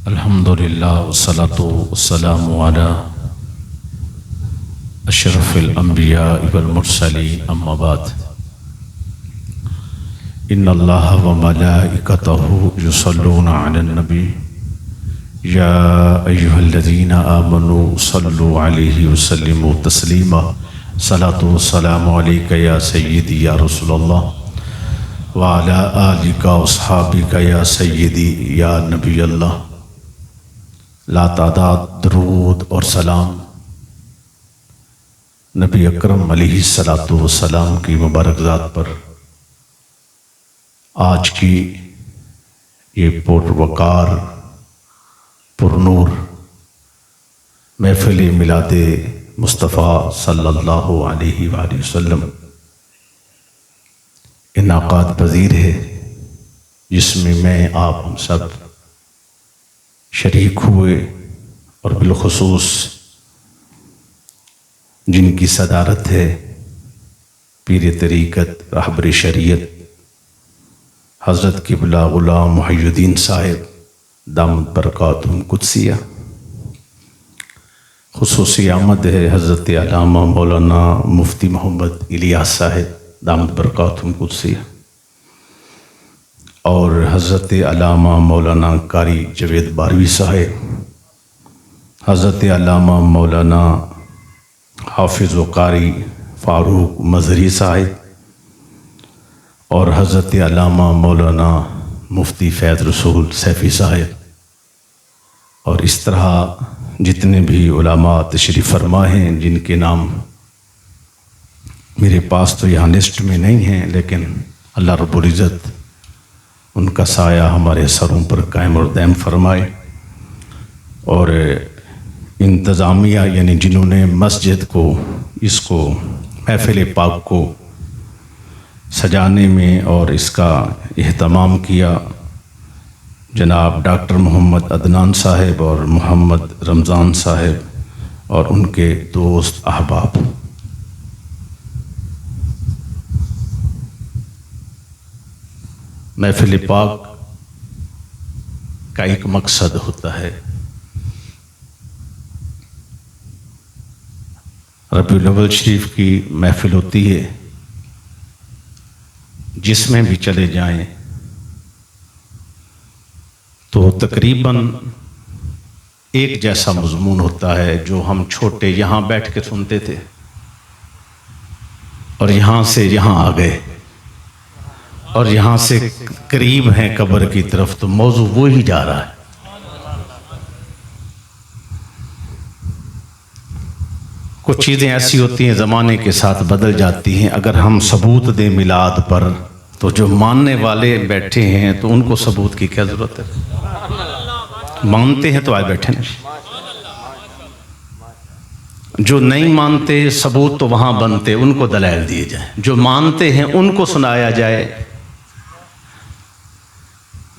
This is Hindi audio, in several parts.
अल्हम्दुलिल्लाह वस्सलातु वस्सलामु अला अशरफिल अंबिया वल मुरसलीन अम्मा बाद। इन्नल्लाह व मलाइकतहु युसल्लूना अलन नबी या अय्युहल्लज़ीना आमनू सल्लु अलैहि वसल्लिमू तस्लीमा। सलातु वस्सलामु अलैका या सय्यदी या रसूलल्लाह व अला आलिका व अस्हाबिका या सय्यदी या नबी अल्लाह। ला तादाद दरूद और सलाम नबी अकरम अलैहिस्सलातु वस्सलाम की मुबारक ज़ात पर। आज की ये पुरवकार पुरनूर महफिल मिलादे मुस्तफ़ा सल्लल्लाहु अलैहि वसल्लम इनाक़ात पज़ीर है, जिसमें मैं आप हम सब शरीक हुए और बिलखुसूस जिनकी सदारत है पीर तरीक़त रहबर शरीयत हज़रत क़िबला ग़ुलाम मुहियुद्दीन साहिब दामद बरकातुहुम कुद्सिया। खुसूसी आमद है हज़रत अल्लामा मौलाना मुफ्ती मोहम्मद इलियास साहिब दामद बरकातुहुम कुद्सिया और हज़रत अल्लामा मौलाना कारी जवेद बारवी साहिब, हज़रत अल्लामा मौलाना हाफिज़ व कारी फ़ारूक मज़हरी साहिब और हज़रत अल्लामा मौलाना मुफ्ती फ़ैज़ रसूल सैफ़ी साहिब और इस तरह जितने भी उलमा तशरीफ़ फरमा हैं, जिनके नाम मेरे पास तो यहाँ लिस्ट में नहीं हैं, लेकिन अल्लाह रब्बुल इज़्ज़त उनका साया हमारे सरों पर कायम और दायम फरमाए। और इंतज़ामिया यानी जिन्होंने मस्जिद को इसको महफ़िल पाक को सजाने में और इसका एहतमाम किया, जनाब डॉक्टर मोहम्मद अदनान साहिब और मोहम्मद रमज़ान साहिब और उनके दोस्त अहबाब। महफ़िल पाक का एक मकसद होता है, रबीउल अव्वल शरीफ की महफ़िल होती है, जिसमें भी चले जाएं तो तकरीबन एक जैसा मज़मून होता है, जो हम छोटे यहाँ बैठ के सुनते थे और यहाँ से यहाँ आ गए और यहाँ से करीब हैं कब्र की तरफ, तो मौजू वो ही जा रहा है। कुछ चीज़ें ऐसी होती हैं ज़माने के साथ बदल जाती हैं। अगर हम सबूत दें मिलाद पर, तो जो मानने वाले बैठे हैं तो उनको सबूत की क्या ज़रूरत है? मानते हैं तो आए बैठे नहीं, जो नहीं मानते सबूत तो वहाँ बनते, उनको दलाइल दिए जाए। जो मानते हैं उनको सुनाया जाए।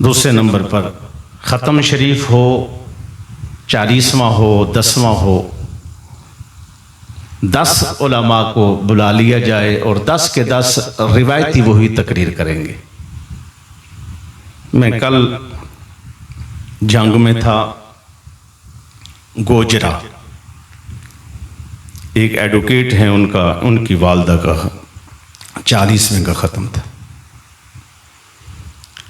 दूसरे नंबर पर ख़त्म शरीफ हो, 40वां हो, 10वां हो, 10 उलमा को बुला लिया जाए और 10 के 10 रिवायती वही तकरीर करेंगे। मैं कल जंग में था, गोजरा एक एडवोकेट हैं, उनकी वालदा का 40वें का ख़त्म था।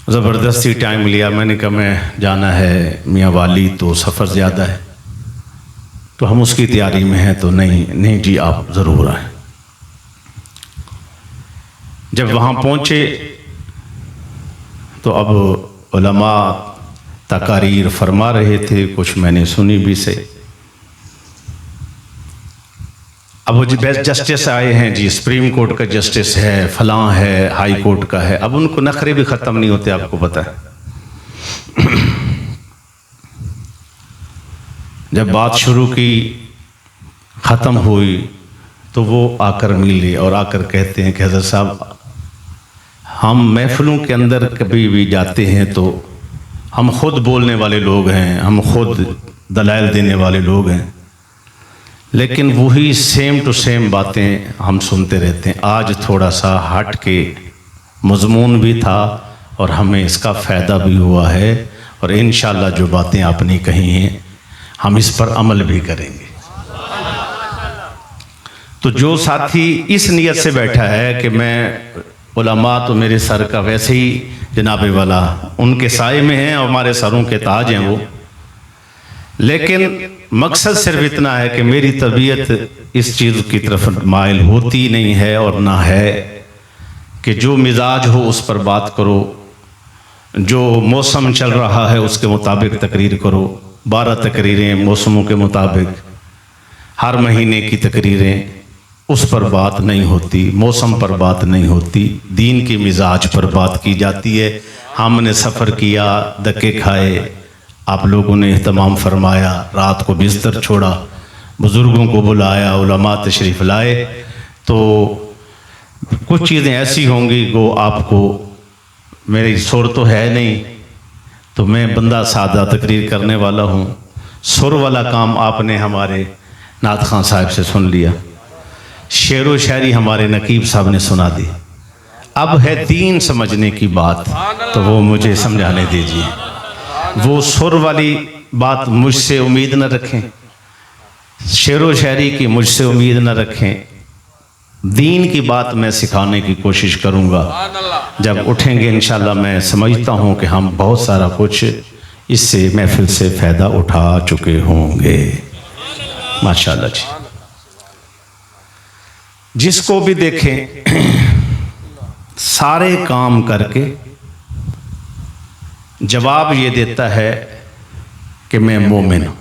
ज़बरदस्ती टाइम लिया, मैंने कहा मैं जाना है मियाँ वाली, तो सफ़र ज़्यादा है, तो हम उसकी तैयारी में हैं, तो नहीं जी आप ज़रूर आएँ। जब वहाँ पहुँचे तो अब उलमा तकारीर फरमा रहे थे, कुछ मैंने सुनी भी से। अब वो जस्टिस आए हैं जी, सुप्रीम कोर्ट का जस्टिस है, फलां है, हाई कोर्ट का है। अब उनको नखरे भी ख़त्म नहीं होते, आपको पता है। जब बात शुरू की, ख़त्म हुई, तो वो आकर मिले और आकर कहते हैं कि हज़रत साहब, हम महफ़िलों के अंदर कभी भी जाते हैं तो हम खुद बोलने वाले लोग हैं, हम खुद दलाइल देने वाले लोग हैं, लेकिन वही सेम टू सेम बातें हम सुनते रहते हैं। आज थोड़ा सा हट के मज़मून भी था और हमें इसका फ़ायदा भी हुआ है और इंशाअल्लाह जो बातें आपने कही हैं हम इस पर अमल भी करेंगे। तो जो साथी इस नियत से बैठा है कि मैं उलमा तो मेरे सर का वैसे ही जनाबे वाला उनके साए में हैं और हमारे सरों के ताज हैं वो, लेकिन मकसद सिर्फ इतना है कि मेरी तबीयत इस चीज़ की तरफ माइल होती नहीं है और ना है कि जो मिजाज हो उस पर बात करो, जो मौसम चल रहा है उसके मुताबिक तकरीर करो। 12 तकरीरें मौसमों के मुताबिक, हर महीने की तकरीरें, उस पर बात नहीं होती, मौसम पर बात नहीं होती, दीन की मिजाज पर बात की जाती है। हमने सफ़र किया, धक्के खाए, आप लोगों ने एहतमाम फरमाया, रात को बिस्तर छोड़ा, बुज़ुर्गों को बुलाया, उलमा तशरीफ़ लाए, तो कुछ चीज़ें ऐसी होंगी वो आपको, मेरी सुर तो है नहीं, तो मैं बंदा सादा तकरीर करने वाला हूँ, सुर वाला काम आपने हमारे नात खान साहब से सुन लिया, शेर व शायरी हमारे नकीब साहब ने सुना दी। अब है दीन समझने की बात, तो वो मुझे समझाने दीजिए। वो सुर वाली बात मुझसे उम्मीद न रखें, शेर व शायरी की मुझसे उम्मीद न रखें, दीन की बात मैं सिखाने की कोशिश करूँगा। जब उठेंगे इंशाल्लाह मैं समझता हूँ कि हम बहुत सारा कुछ इससे महफिल से फ़ायदा उठा चुके होंगे माशाल्लाह जी। जिसको भी देखें सारे काम करके जवाब ये देता है कि मैं मोमिन हूँ।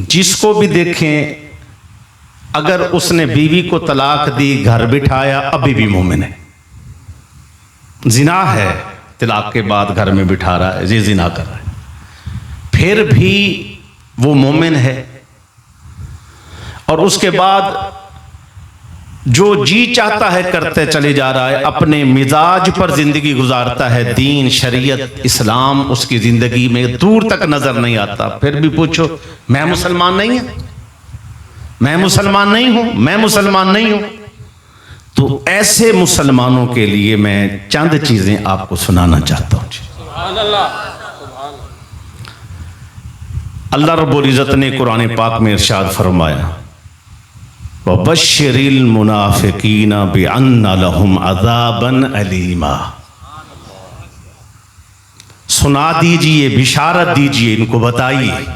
जिसको भी देखें अगर उसने बीवी को तलाक दी, घर बिठाया, अभी भी मोमिन है। जिना है, तलाक के बाद घर में बिठा रहा है, ये जिना कर रहा है, फिर भी वो मोमिन है। और उसके बाद जो जी चाहता है करते चले जा रहा है, अपने मिजाज पर जिंदगी गुजारता है, दीन शरीयत इस्लाम उसकी जिंदगी में दूर तक नजर नहीं आता। फिर भी पूछो मैं मुसलमान नहीं हूं, मैं मुसलमान नहीं हूं, मैं मुसलमान नहीं हूं। तो ऐसे मुसलमानों के लिए मैं चंद चीजें आपको सुनाना चाहता हूं। अल्लाह रब्बुल इज्जत ने कुरान पाक में इरशाद फरमाया, वबश्शिरिल मुनाफिकीना बिअन्ना लहुम अज़ाबन अलीमा। सुना दीजिए, बिशारत दीजिए, इनको बताइए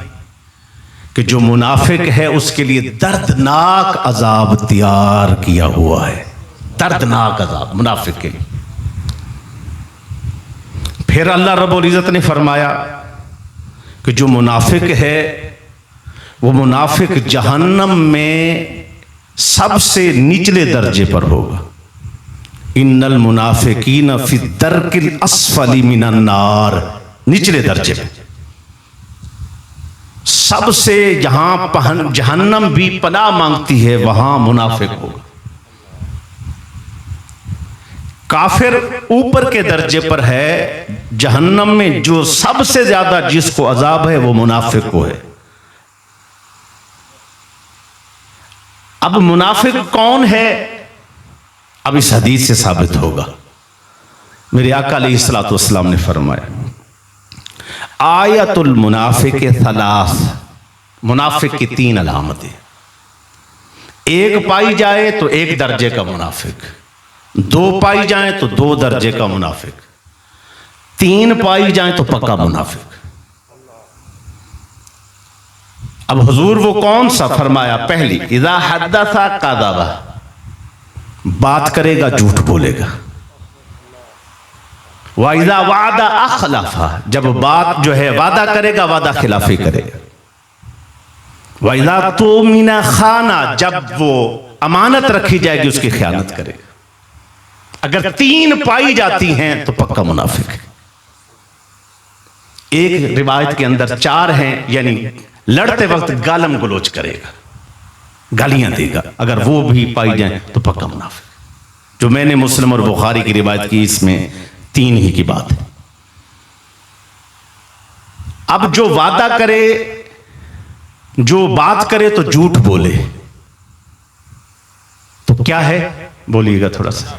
कि जो मुनाफिक है उसके लिए दर्दनाक अजाब तैयार किया हुआ है, दर्दनाक अजाब मुनाफिक के लिए। फिर अल्लाह रब्बुल इज्जत ने फरमाया कि जो मुनाफिक है वो मुनाफिक जहन्नम में सबसे निचले दर्जे पर होगा। इन्नल मुनाफिकीन फी दरकिल अस्फली मिनन नार, निचले दर्जे पे, सबसे जहां जहन्नम भी पनाह मांगती है वहां मुनाफिक होगा। काफिर ऊपर के दर्जे पर है, जहन्नम में जो सबसे ज्यादा जिसको अजाब है वो मुनाफिक को है। अब मुनाफिक कौन है, अब इस हदीस से साबित होगा। मेरे आका अलैहिस्सलातु वस्सलाम ने फरमाया, आयतुल मुनाफिक सलास, मुनाफिक की 3 अलामतें, एक पाई जाए तो 1 दर्जे का मुनाफिक, 2 पाई जाए तो 2 दर्जे का मुनाफिक, 3 पाई जाए तो पक्का मुनाफिक। अब हुजूर वो कौन सा फरमाया, पहली इज़ा हद्दसा काज़बा, बात करेगा झूठ बोलेगा, व इज़ा वादा अखलफा, जब बात जो है वादा करेगा वादा खिलाफी करेगा, व इज़ा तुमिना खाना, जब वो अमानत रखी जाएगी उसकी खयानत करेगा। अगर 3 पाई जाती हैं तो पक्का मुनाफिक है। एक रिवायत के अंदर 4 हैं, यानी लड़ते वक्त गालम गलोच करेगा, गालियां देगा, अगर वो भी पाई जाए तो पक्का मुनाफिक। जो मैंने मुस्लिम और बुखारी की रिवायत की इसमें 3 ही की बात है। अब जो वादा करे, जो बात करे तो झूठ बोले, तो क्या है बोलिएगा थोड़ा सा।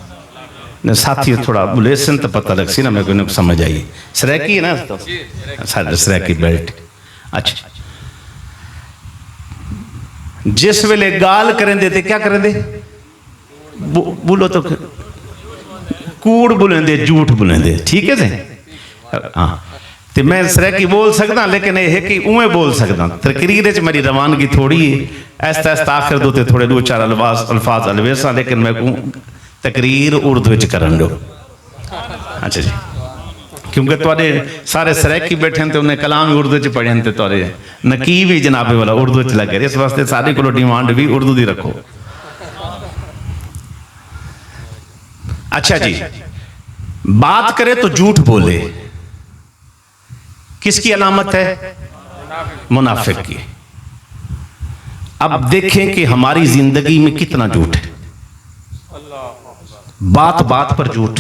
साथी थोड़ा बोले सन तो पता लग सी ना, मेरे को समझ आई। सराकी है ना तो सराकी बेल्ट। अच्छा, जिस वेले गाल करें दे क्या करें दे, बोलो तो कूड़ बोलेंदे, झूठ बोलेंदे, ठीक है जी। हाँ, तो मैं सराकी बोल सकता, लेकिन यह है कि उमें बोल सकता। तकरीर च मेरी रवानगी थोड़ी है, ऐसा ऐसा आखिर दो थोड़े 2-4 अल्फाज अलवेसा, लेकिन मैं तकरीर उर्दू च करन दो। अच्छा जी, क्योंकि तुहाडे सारे सराकी बैठे हैं तो उन्हें कलाम भी उर्दू च पढ़े हैं, तो तुहाडे नकीब भी जनाबे वाला उर्दू च लगे, इस वास्ते सारे को डिमांड भी उर्दू दी रखो। अच्छा जी, बात करे तो झूठ बोले, किसकी अलामत है? मुनाफिक की। अब देखें कि हमारी जिंदगी में कितना झूठ है। बात बात पर झूठ,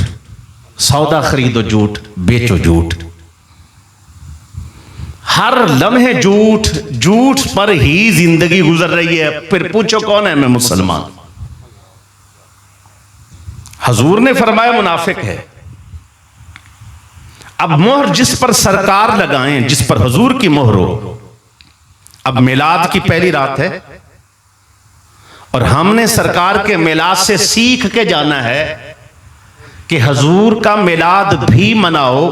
सौदा खरीदो झूठ, बेचो झूठ, हर लम्हे झूठ, झूठ पर ही जिंदगी गुजर रही है। फिर पूछो कौन है मैं मुसलमान? हजूर ने फरमाया मुनाफिक है। अब मोहर जिस पर सरकार लगाएं, जिस पर हजूर की मोहर हो। अब मिलाद की पहली रात है और हमने सरकार के मिलाद से सीख के जाना है कि हजूर का मिलाद भी मनाओ।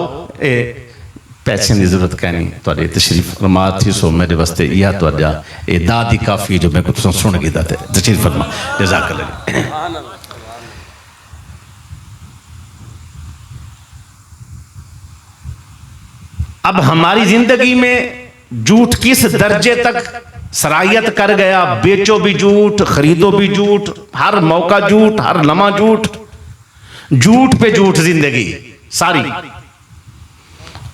पैसे की जरूरत क्या नहीं, थोड़ी तशरीफ फरमा थी सो मेरे वास्ते यह तो दादी काफी जो मैं कुछ सुन गया था। तशरीफ फरमा, जज़ाकल्लाह। अब हमारी जिंदगी में झूठ किस दर्जे तक सरायत कर गया? बेचो भी झूठ, खरीदो भी झूठ, हर मौका झूठ, हर लम्हा झूठ, झूठ पे झूठ जिंदगी सारी।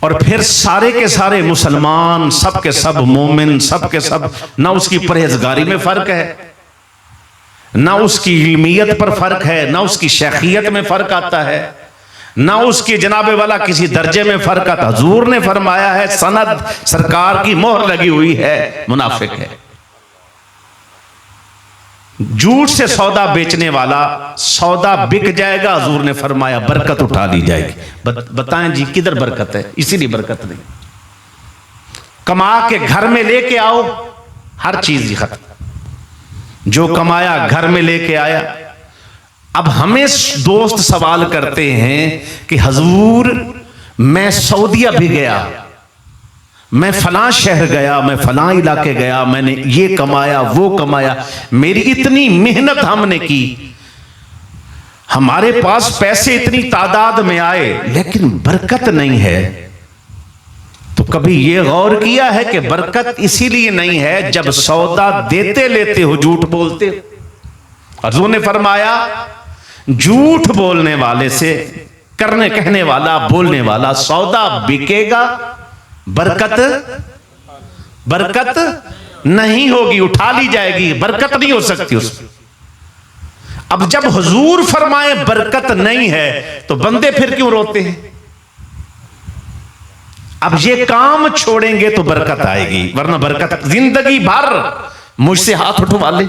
और फिर सारे के सारे मुसलमान, सब के सब मोमिन, सब के सब, ना उसकी परहेजगारी में फर्क है, ना उसकी इल्मियत पर फर्क है, ना उसकी शेखियत में फर्क आता है, ना उसकी जनाबे वाला किसी दर्जे में फर्क आता। हजूर ने फरमाया है, सनद सरकार की मोहर लगी हुई है, मुनाफिक है। झूठ से सौदा बेचने वाला, सौदा बिक जाएगा, हजूर ने फरमाया बरकत उठा ली जाएगी। बताएं जी किधर बरकत है? इसीलिए बरकत नहीं। कमा के घर में लेके आओ, हर चीज ही खत्म। जो कमाया घर में लेके आया। अब हमें दोस्त सवाल करते हैं कि हजूर मैं सऊदीया भी गया, मैं फलां शहर गया, मैं फलां इलाके गया, मैंने ये कमाया वो कमाया, मेरी इतनी मेहनत हमने की, हमारे पास पैसे इतनी तादाद में आए, लेकिन बरकत नहीं है। तो कभी ये गौर किया है कि बरकत इसीलिए नहीं है जब सौदा देते लेते हो झूठ बोलते हो। हजूर ने फरमाया झूठ बोलने वाले से, करने कहने वाला, बोलने वाला, सौदा बिकेगा, बरकत नहीं होगी, उठा ली जाएगी, बरकत नहीं हो सकती उसमें। अब जब हुजूर फरमाए बरकत नहीं है तो बंदे फिर क्यों रोते हैं? अब ये काम छोड़ेंगे तो बरकत आएगी, वरना बरकत जिंदगी भर मुझसे हाथ उठवा ले,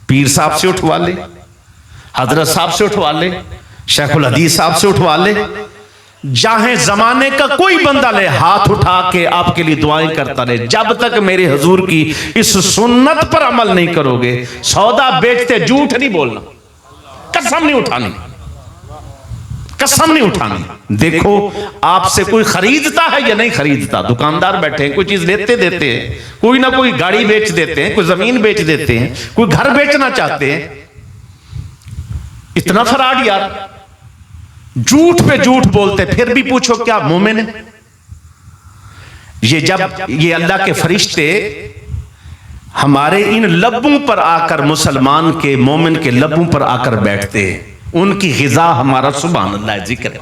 पीर साहब से उठवा ले, हजरत साहब से उठवा ले, शेखुल हदीस साहब से उठवा ले, चाहे जमाने का कोई बंदा ले, हाथ उठा के आपके लिए दुआएं करता रहे। जब तक मेरे हुजूर की इस सुन्नत पर अमल नहीं करोगे, सौदा बेचते झूठ नहीं बोलना, कसम नहीं उठानी, कसम नहीं उठानी। देखो आपसे कोई खरीदता है या नहीं खरीदता, दुकानदार बैठे हैं, कोई चीज लेते देते हैं, कोई ना कोई गाड़ी बेच देते हैं, कोई जमीन बेच देते हैं, कोई घर बेचना चाहते हैं। इतना फराड यार, झूठ पे झूठ बोलते, फिर भी पूछो क्या मोमिन है? ये जब ये अल्लाह के फरिश्ते हमारे इन लब्बों पर आकर, मुसलमान के मोमिन के लब्बों पर आकर बैठते हैं, उनकी ग़िज़ा हमारा सुभान अल्लाह जिक्र है।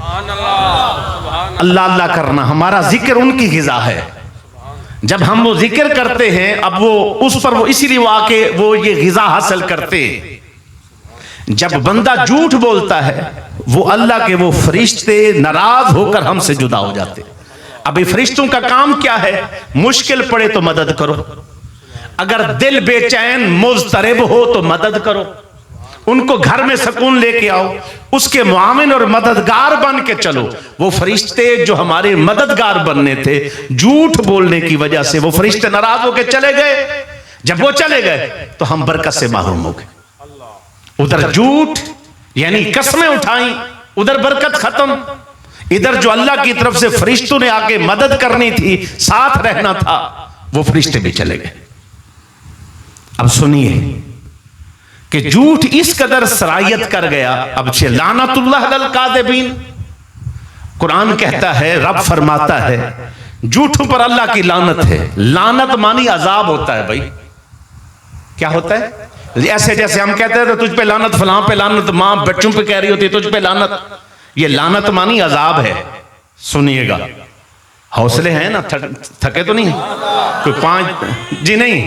अल्लाह अल्लाह करना हमारा जिक्र उनकी ग़िज़ा है। जब हम वो जिक्र करते हैं, अब वो उस पर वो इसीलिए वो आके वो ये ग़िज़ा हासिल करते हैं। जब बंदा झूठ बोलता है, वो अल्लाह के वो फरिश्ते नाराज होकर हमसे जुदा हो जाते। अभी फरिश्तों का काम क्या है? मुश्किल पड़े तो मदद करो, अगर दिल बेचैन मुज़तरब हो तो मदद करो, उनको घर में सुकून लेके आओ, उसके मुआविन और मददगार बन के चलो। वो फरिश्ते जो हमारे मददगार बनने थे, झूठ बोलने की वजह से वो फरिश्ते नाराज होकर चले गए। जब वो चले गए तो हम बरकत से महरूम हो गए। उधर झूठ यानी कसमें उठाई, उधर बरकत खत्म। इधर जो अल्लाह की तरफ से फरिश्तों ने आके मदद करनी थी, साथ रहना था, वो फरिश्ते भी चले गए। अब सुनिए कि झूठ इस कदर सरायत कर गया। अब से लानतुल्लाह अलल काज़िबीन, कुरान कहता है, रब फरमाता है, झूठों पर अल्लाह की लानत है। लानत मानी अजाब होता है भाई। क्या होता है? ऐसे जैसे हम कहते हैं तो तुझ पे लानत, फलां पे लानत, मां बच्चों पे कह रही होती है तुझ पे लानत। ये लानत मानी अजाब है। सुनिएगा, हौसले हैं ना, थके तो नहीं कोई? 5 जी नहीं,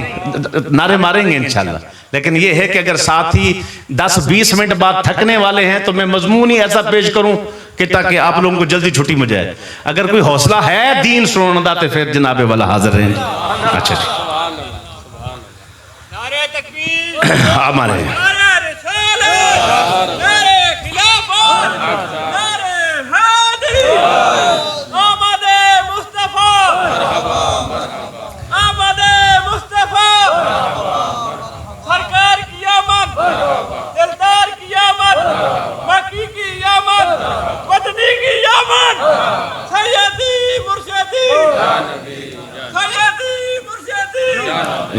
नारे मारेंगे इंशाल्लाह। लेकिन ये है कि अगर साथी 10-20 मिनट बाद थकने वाले हैं तो मैं मजमून ही ऐसा पेश करूं कि ताकि आप लोगों को जल्दी छुट्टी मिल जाए। अगर कोई हौसला है दीन सुनने दा तो फिर जनाबे वाला हाजिर हैं। अच्छा जी, हमारे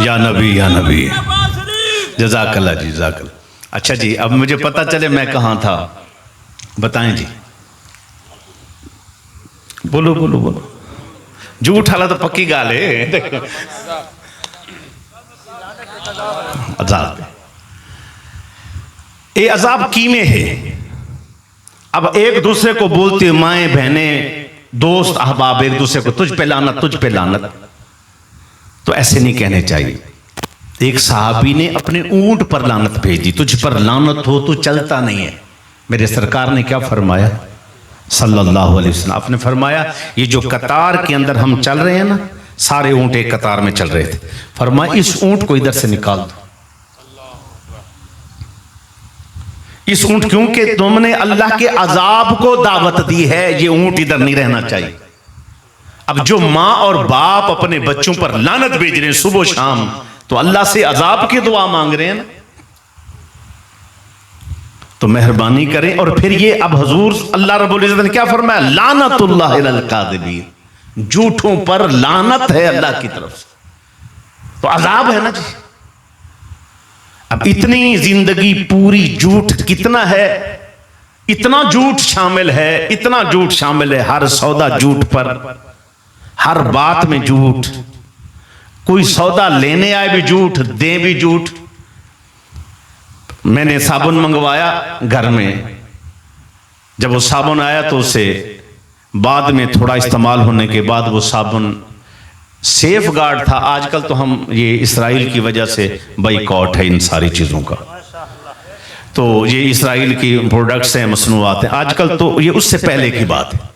या नबी, या नबी, जज़ाकल्लाह जी, जज़ाकल्लाह। अच्छा जी, अब मुझे पता चले मैं कहाँ था, बताएं जी। बोलो बोलो बोलो। झूठ वाला तो पक्की गाल है। अजाब, ये अजाब कीमे है। अब एक दूसरे को बोलते माएं बहनें दोस्त अहबाब एक दूसरे को तुझ पे लानत, तुझ पे लानत, तो ऐसे नहीं कहने चाहिए। एक सहाबी ने अपने ऊंट पर लानत भेज दी, तुझ पर लानत हो तो चलता नहीं है। मेरे सरकार ने क्या फरमाया सल्लल्लाहु अलैहि वसल्लम? आपने फरमाया ये जो कतार के अंदर हम चल रहे हैं ना, सारे ऊंट एक कतार में चल रहे थे, फरमाया इस ऊंट को इधर से निकाल दो। इस ऊंट, क्योंकि तुमने अल्लाह के अजाब को दावत दी है, ये ऊंट इधर नहीं रहना चाहिए। अब जो माँ और बाप अपने बच्चों पर लानत भेज रहे हैं सुबह शाम, तो अल्लाह से अजाब की दुआ मांग रहे हैं ना, तो मेहरबानी करें। और फिर ये अब हुजूर अल्लाह रब्बुल इज्जत ने क्या फरमाया? लानतुल्लाह अलल काज़िबीन, झूठों पर लानत है अल्लाह की तरफ से, तो अजाब है ना जी। अब इतनी जिंदगी पूरी झूठ कितना है, इतना झूठ शामिल है, इतना झूठ शामिल है। हर सौदा झूठ पर, हर बात में झूठ। कोई सौदा लेने आए भी झूठ, दे भी झूठ। मैंने साबुन मंगवाया घर में, जब वो साबुन आया तो उसे बाद में थोड़ा इस्तेमाल होने के बाद वो साबुन सेफ गार्ड था। आजकल तो हम ये इसराइल की वजह से बाइकआउट है इन सारी चीज़ों का, तो ये इसराइल की प्रोडक्ट्स हैं, मसनूआत हैं आजकल, तो ये उससे पहले की बात है।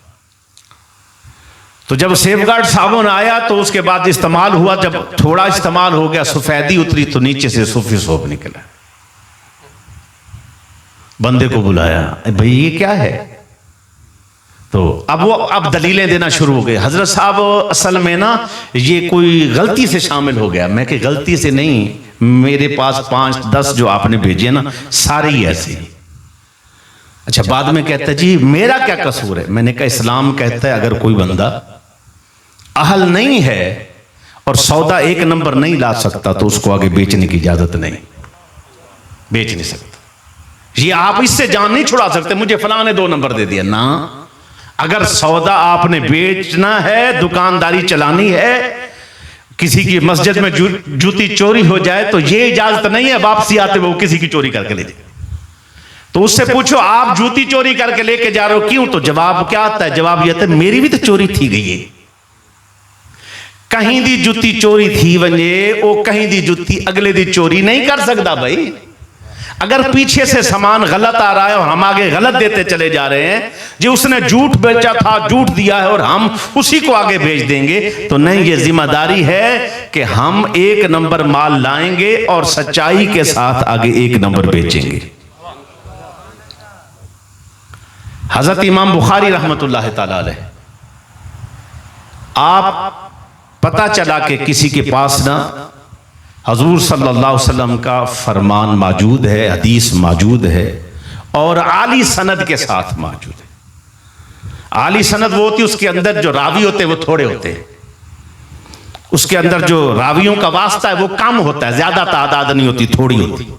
तो जब सेफ गार्ड साबुन आया तो उसके बाद इस्तेमाल हुआ, जब थोड़ा इस्तेमाल हो गया, सफेदी उतरी तो नीचे से सूफी सोप निकला। बंदे को बुलाया, भाई ये क्या है? तो अब दलीलें देना शुरू हो गए। हजरत साहब असल में ना ये कोई गलती से शामिल हो गया। मैं कि गलती से नहीं, मेरे पास 5-10 जो आपने भेजे ना सारे ही ऐसे। अच्छा, बाद में कहता है जी मेरा क्या कसूर है? मैंने कहा इस्लाम कहता है अगर कोई बंदा अहल नहीं है और सौदा 1 नंबर नहीं ला सकता तो उसको आगे बेचने की इजाजत नहीं, बेच नहीं सकता। ये आप इससे जान नहीं छुड़ा सकते मुझे फलां ने 2 नंबर दे दिया ना। अगर सौदा आपने बेचना है, दुकानदारी चलानी है, किसी की मस्जिद में जूती चोरी हो जाए तो ये इजाजत नहीं है वापसी आते वो किसी की चोरी करके ले जाए। तो उससे पूछो आप जूती चोरी करके लेके जा रहे हो क्यों? तो जवाब क्या आता है? जवाब ये आता है मेरी भी तो चोरी थी गई है। कहीं दी जुत्ती चोरी थी वने, वो कहीं दी जुत्ती अगले दी चोरी नहीं कर सकता भाई। अगर पीछे से सामान गलत आ रहा है और हम आगे गलत देते चले जा रहे हैं, जो उसने झूठ बेचा था, झूठ दिया है और हम उसी को आगे भेज देंगे, तो नहीं, ये जिम्मेदारी है कि हम 1 नंबर माल लाएंगे और सच्चाई के साथ आगे 1 नंबर बेचेंगे। हजरत इमाम बुखारी रहमतुल्लाह ताला अलैह, आप पता चला कि किसी के पास ना हजूर सल्लल्लाहु अलैहि वसल्लम का फरमान मौजूद है, हदीस मौजूद है और आली सनद के साथ मौजूद है। आली सनद वो होती है उसके अंदर जो रावी होते हैं वो थोड़े होते हैं, उसके अंदर जो रावियों का वास्ता है वो कम होता है, ज्यादा तादाद नहीं होती, थोड़ी होती।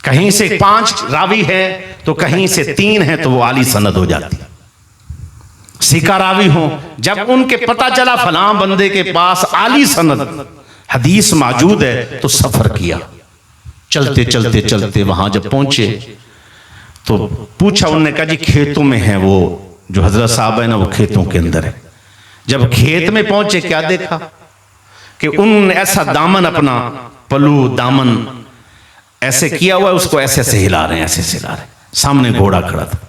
कहीं से 5 रावी है तो कहीं से 3 है तो वो आली सनद हो जाती है। सिका रावी हो, जब उनके पता चला फलां बंदे के पास आली सनद हदीस मौजूद है तो सफर किया। चलते चलते चलते वहां जब पहुंचे तो पूछा, उन्होंने कहा जी खेतों में है, वो जो हजरत साहब है ना वो खेतों के अंदर है। जब खेत में पहुंचे क्या देखा कि उन ऐसा दामन, अपना पल्लू दामन ऐसे किया हुआ है, उसको ऐसे ऐसे हिला रहे हैं, ऐसे ऐसे हिला रहे हैं। सामने घोड़ा खड़ा था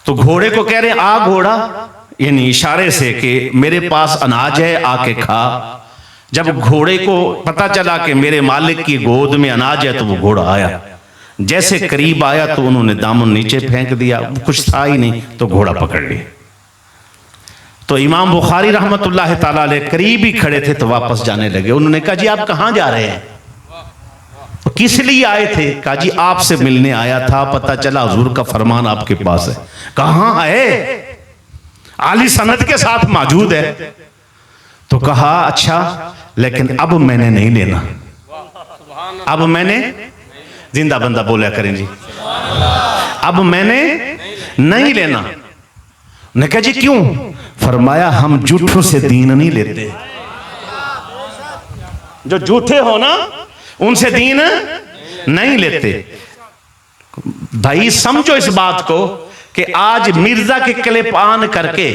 तो घोड़े को कह रहे हैं आ घोड़ा, यानी इशारे से कि मेरे पास अनाज है आके खा। जब घोड़े को पता चला कि मेरे मालिक की गोद में अनाज है तो वो घोड़ा आया। जैसे करीब आया तो उन्होंने दामन नीचे फेंक दिया, कुछ था ही नहीं तो घोड़ा पकड़ लिया। तो इमाम बुखारी रहमतुल्लाह ताला अलैह करीब ही खड़े थे तो वापस जाने लगे। उन्होंने कहा जी आप कहां जा रहे हैं? तो किस लिए आए थे? कहा जी आपसे मिलने आया था, पता चला हुजूर का फरमान आपके पास है। कहां है? आली सनद के साथ मौजूद है। तो कहा अच्छा, लेकिन अब मैंने नहीं लेना, अब मैंने, जिंदा बंदा बोला करें जी, अब मैंने नहीं लेना। ने कहा जी क्यों? फरमाया हम झूठों से दीन नहीं लेते, जो झूठे हो ना उनसे दीन नहीं लेते। भाई समझो इस बात को कि आज मिर्जा के क्लिप ऑन करके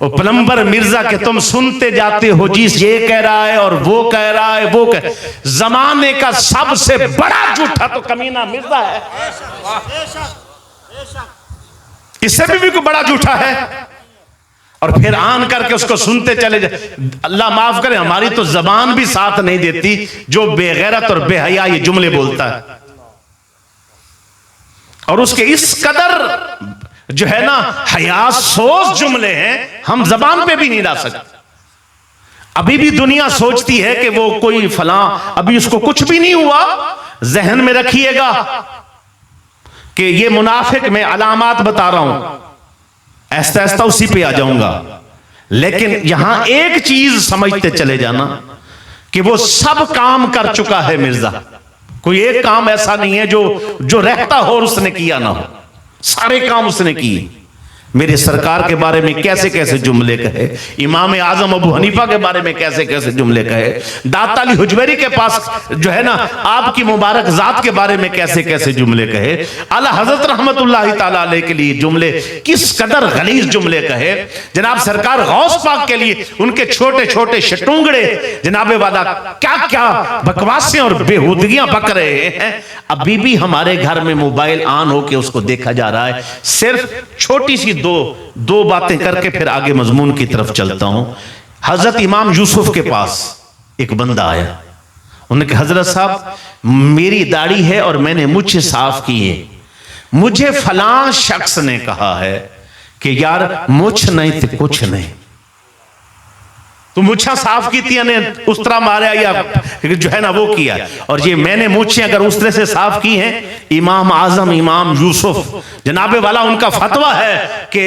वो प्लम्बर मिर्जा के तुम सुनते जाते हो, जी ये कह रहा है और वो कह रहा है, वो कह, जमाने का सबसे बड़ा झूठा तो कमीना मिर्जा है, इससे भी कोई बड़ा झूठा है। और फिर आन करके उसको सुनते चले जाए। अल्लाह माफ करे, हमारी तो जबान भी साथ नहीं देती जो बेगैरत और बेहया ये जुमले बोलता है, और उसके इस कदर जो है ना हयास सोच जुमले हैं, हम जबान पे भी नहीं ला सकते। अभी भी दुनिया सोचती है कि वो कोई फलां, अभी उसको कुछ भी नहीं हुआ। जहन में रखिएगा कि ये मुनाफिक, मैं अलामात बता रहा हूं, ऐसा ऐसा उसी पे आ जाऊंगा। लेकिन यहां एक चीज समझते चले जाना कि वो सब काम कर चुका है मिर्जा, कोई एक काम ऐसा नहीं है जो रहता हो और उसने किया ना हो, सारे काम उसने किए। मेरे सरकार के बारे में कैसे कैसे जुमले कहे, इमाम आजम अबू हनीफा के बारे में कैसे कैसे जुमले कहे, दाता अली हुजवेरी के पास जो है ना आपकी मुबारक जात के बारे में कैसे कैसे जुमले कहे, आला हजरत रहमतुल्लाह ताला अलैह के लिए जुमले किस कदर गलीज जुमले कहे। जनाब सरकार गौस पाक के लिए उनके छोटे छोटे शटूंगड़े जनाबे वाला क्या क्या बकवासें और बेहूदगियां बक रहे हैं। अभी भी हमारे घर में मोबाइल ऑन होके उसको देखा जा रहा है। सिर्फ छोटी सी दो बातें करके फिर आगे मजमून की तरफ चलता हूं। हजरत इमाम यूसुफ के पास एक बंदा आया, उन्होंने कहा हजरत साहब मेरी दाढ़ी है और मैंने मुझे साफ की है, मुझे फलां शख्स ने कहा है कि यार मुझ नहीं तो कुछ नहीं, तो मुच्छा साफ की थी ने उस तरह मारा या जो है ना वो किया, और ये मैंने मुच्छे अगर उस तरह से साफ की हैं, इमाम आजम इमाम यूसुफ जनाबे वाला उनका फतवा है कि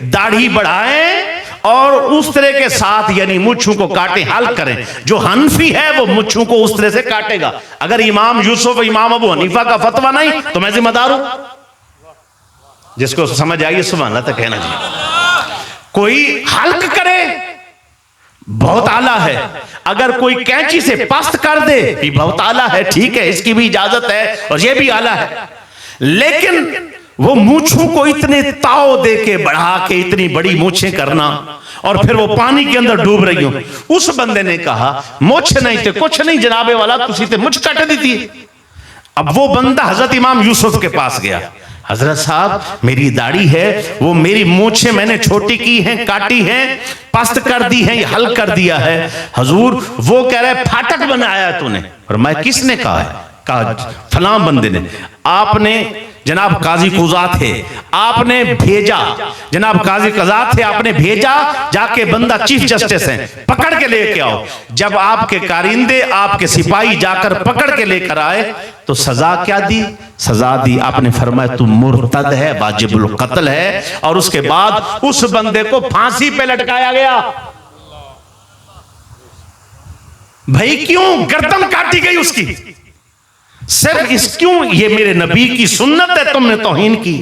दाढ़ी बढ़ाएं और उस तरह के साथ यानी मुच्छों को काटे, हल करें। जो हनफी है वो मुच्छों को उस तरह से काटेगा। अगर इमाम यूसुफ इमाम अबू हनीफा का फतवा नहीं तो मैं जिम्मेदार हूं। जिसको समझ आइए सुभान अल्लाह तक कहना जी। कोई हल्क करे बहुत आला है, अगर कोई कैंची से पस्त कर दे भी बहुत आला है, ठीक है इसकी भी इजाजत है और ये भी आला है। लेकिन वो मूंछों को इतने ताव दे के बढ़ा के इतनी बड़ी मूंछें करना और फिर वो पानी के अंदर डूब रही हो। उस बंदे ने कहा मुझ नहीं थे कुछ नहीं जनाबे वाला, तुसी ते मुझ कट दी थी। अब वो बंदा हजरत इमाम यूसुफ के पास गया, हजरत साहब मेरी दाढ़ी है, वो मेरी मूंछें मैंने छोटी की हैं, काटी हैं, पस्त कर दी है, हल कर दिया है। हजूर वो कह रहे फाटक बनाया तूने। और मैं किसने कहा है? कहा फलां बंदे ने। आपने जनाब काजी कुज़ात थे, आपने भेजा, जनाब काजी कुज़ात थे, आपने भेजा जाके बंदा चीफ जस्टिस है, पकड़ के लेके आओ। जब आपके कारिंदे, आपके सिपाही जाकर पकड़ के लेकर आए तो सजा क्या दी? सजा दी, आपने फरमाया तू मुर्तद है, वाजिबुल कत्ल है, और उसके बाद उस बंदे को फांसी पे लटकाया गया। भाई क्यों? गर्दन काटी गई उसकी, सिर्फ इस क्यों? ये मेरे नबी की सुन्नत है, तुमने तौहीन की।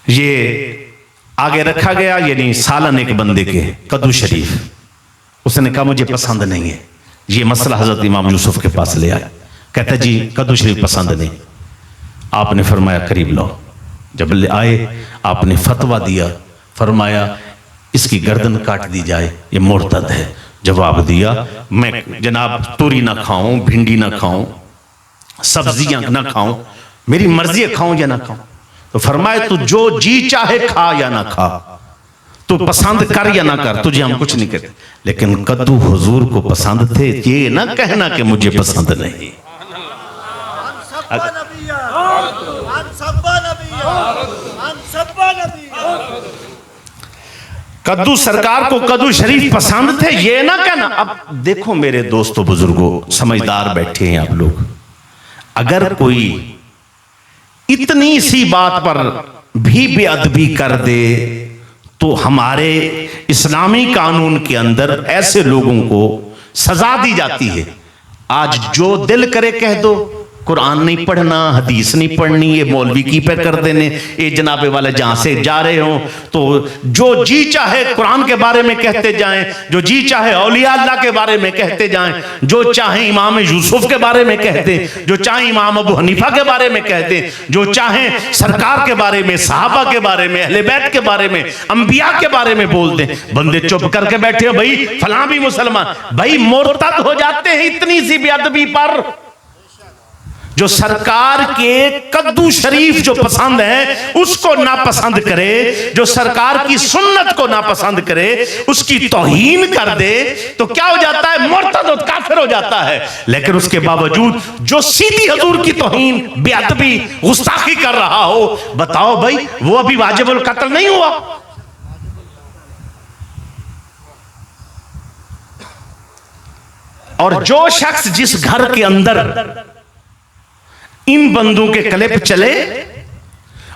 ये आगे रखा गया, यानी सालन एक बंदे के कद्दू शरीफ, उसने कहा मुझे पसंद नहीं है। ये मसला हजरत इमाम यूसुफ के पास ले आया, कहता जी कद्दू शरीफ पसंद नहीं। आपने फरमाया करीब लाओ। जब ले आए आपने फतवा दिया, फरमाया इसकी गर्दन काट दी जाए, ये मुर्तद है। जवाब दिया मैं जनाब तूरी ना खाऊं, भिंडी ना खाऊं, सब्जियां ना खाऊं, मेरी मर्जी है खाऊं या ना खाऊं। तो फरमाए तू जो जी चाहे खा या ना खा, तू पसंद कर या ना कर, तुझे हम कुछ नहीं कहते। लेकिन कद्दू हुजूर को पसंद थे, ये ना कहना कि मुझे पसंद नहीं। कद्दू सरकार को कद्दू शरीफ पसंद थे, ये ना कहना। अब देखो मेरे दोस्तों बुजुर्गों, समझदार बैठे हैं आप लोग, अगर कोई इतनी सी बात पर भी बेअदबी कर दे तो हमारे इस्लामी कानून के अंदर ऐसे लोगों को सजा दी जाती है। आज जो दिल करे कह दो, कुरान नहीं पढ़ना, हदीस नहीं पढ़नी, ये मौलवी की पे कर देने, ये जनाबे वाले जहां से जा रहे हो तो जो जी चाहे कुरान के बारे में कहते जाएं, जो जी चाहे औलिया अल्लाह के बारे में कहते जाएं, जो चाहे इमाम यूसुफ के बारे में कहते, जो चाहे इमाम अबू हनीफा के बारे में कहते, जो चाहे सरकार के बारे में, सहाबा के बारे में, अहले बैत के बारे में, अंबिया के बारे में बोल दें। बंदे चुप करके बैठे हो, भाई फलां भी मुसलमान, भाई मुर्तद हो जाते हैं इतनी सी बेअदबी पर। जो सरकार के कद्दू शरीफ जो पसंद है उसको नापसंद करे, जो सरकार की सुन्नत को नापसंद करे, उसकी तौहीन कर दे तो क्या हो जाता है? मुर्तद और काफिर हो जाता है। लेकिन उसके बावजूद जो सीधी हजूर की तौहीन, बेअदबी, गुस्ताखी कर रहा हो, बताओ भाई वो अभी वाजिबुल कत्ल नहीं हुआ? और जो शख्स जिस घर के अंदर इन बंदों के क्लिप चले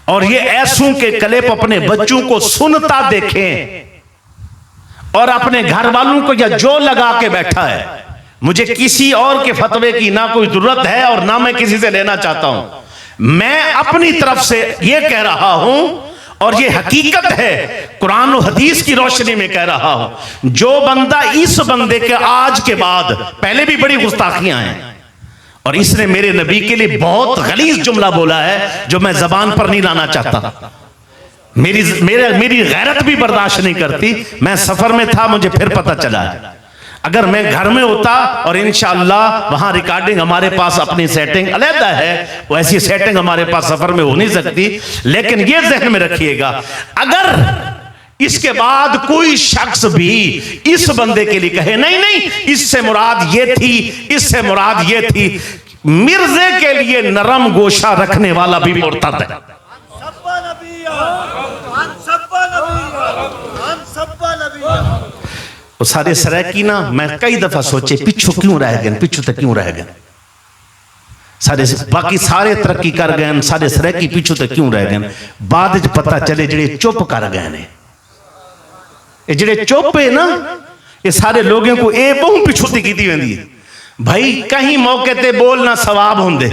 और ये ऐसों के क्लिप अपने बच्चों को सुनता देखें और अपने घर वालों को या जो लगा के बैठा है, मुझे किसी और के फतवे की ना कोई जरूरत है और ना मैं किसी से लेना चाहता हूं। मैं अपनी तरफ से ये कह रहा हूं और ये हकीकत है, कुरान और हदीस की रोशनी में कह रहा हूं। जो बंदा इस बंदे के आज के बाद, पहले भी बड़ी गुस्ताखियां हैं और इसने मेरे नबी के लिए बहुत गलीज जुमला बोला है जो मैं जबान पर नहीं लाना चाहता, मेरी गैरत भी बर्दाश्त नहीं करती। मैं सफर में था, मुझे फिर पता चला, अगर मैं घर में होता और इंशाअल्लाह वहां रिकॉर्डिंग हमारे पास अपनी सेटिंग अलग है, वैसी सेटिंग हमारे पास सफर में हो नहीं सकती। लेकिन ये जहन में रखिएगा, अगर इसके बाद कोई शख्स भी इस बंदे के लिए कहे नहीं नहीं इससे मुराद ये थी, इससे मुराद ये थी, मिर्जे के लिए नरम गोशा रखने वाला भी मुर्तद है। वो सारे सराकी ना, मैं कई दफा सोचे पिछू क्यों रह गए, पिछू तक क्यों रह गए, सारे बाकी सारे तरक्की कर गए, सारे सराकी पिछू तक क्यों रह गए? बाद पता चले जेड़े चुप कर गए ने, जेड़े चुप है ना, ये सारे लोगों को ये बहुत पिछुती की वेंदी है। भाई कहीं मौके ते बोलना सवाब होंदे,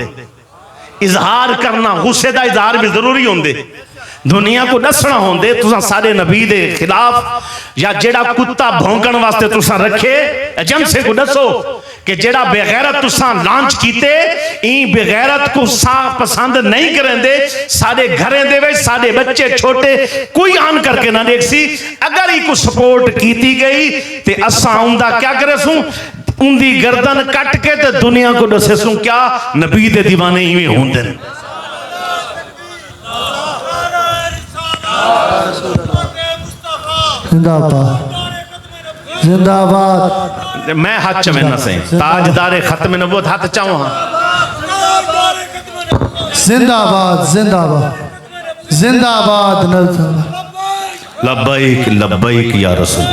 इजहार करना, गुस्से का इजहार भी जरूरी होंदे, दुनिया को दसना होंदे। तुसा सारे नबी दे खिलाफ या जेड़ा कुत्ता भौंकण वास्ते तुसा रखे एजेंसी को दसो कि जेड़ा बेगैरत तुसा लॉन्च कीते, ई बेगैरत को सा पसंद नहीं करेंदे। सारे घरें दे विच सारे बच्चे छोटे कोई आन करके ना देख सी, अगर ई को सपोर्ट कीती गई ते असा उंदा क्या करे सू, उंदी गर्दन कट के ते दुनिया को दसे सू क्या नबी दे दीवाने इवें होंदे ने। जिंदाबाद। मैं हाथ चमेना से ताजदारे खत्म नबूवत हाथ चाहूं, जिंदाबाद जिंदाबाद जिंदाबाद जिंदाबाद। लब्बैक लब्बैक या रसूल।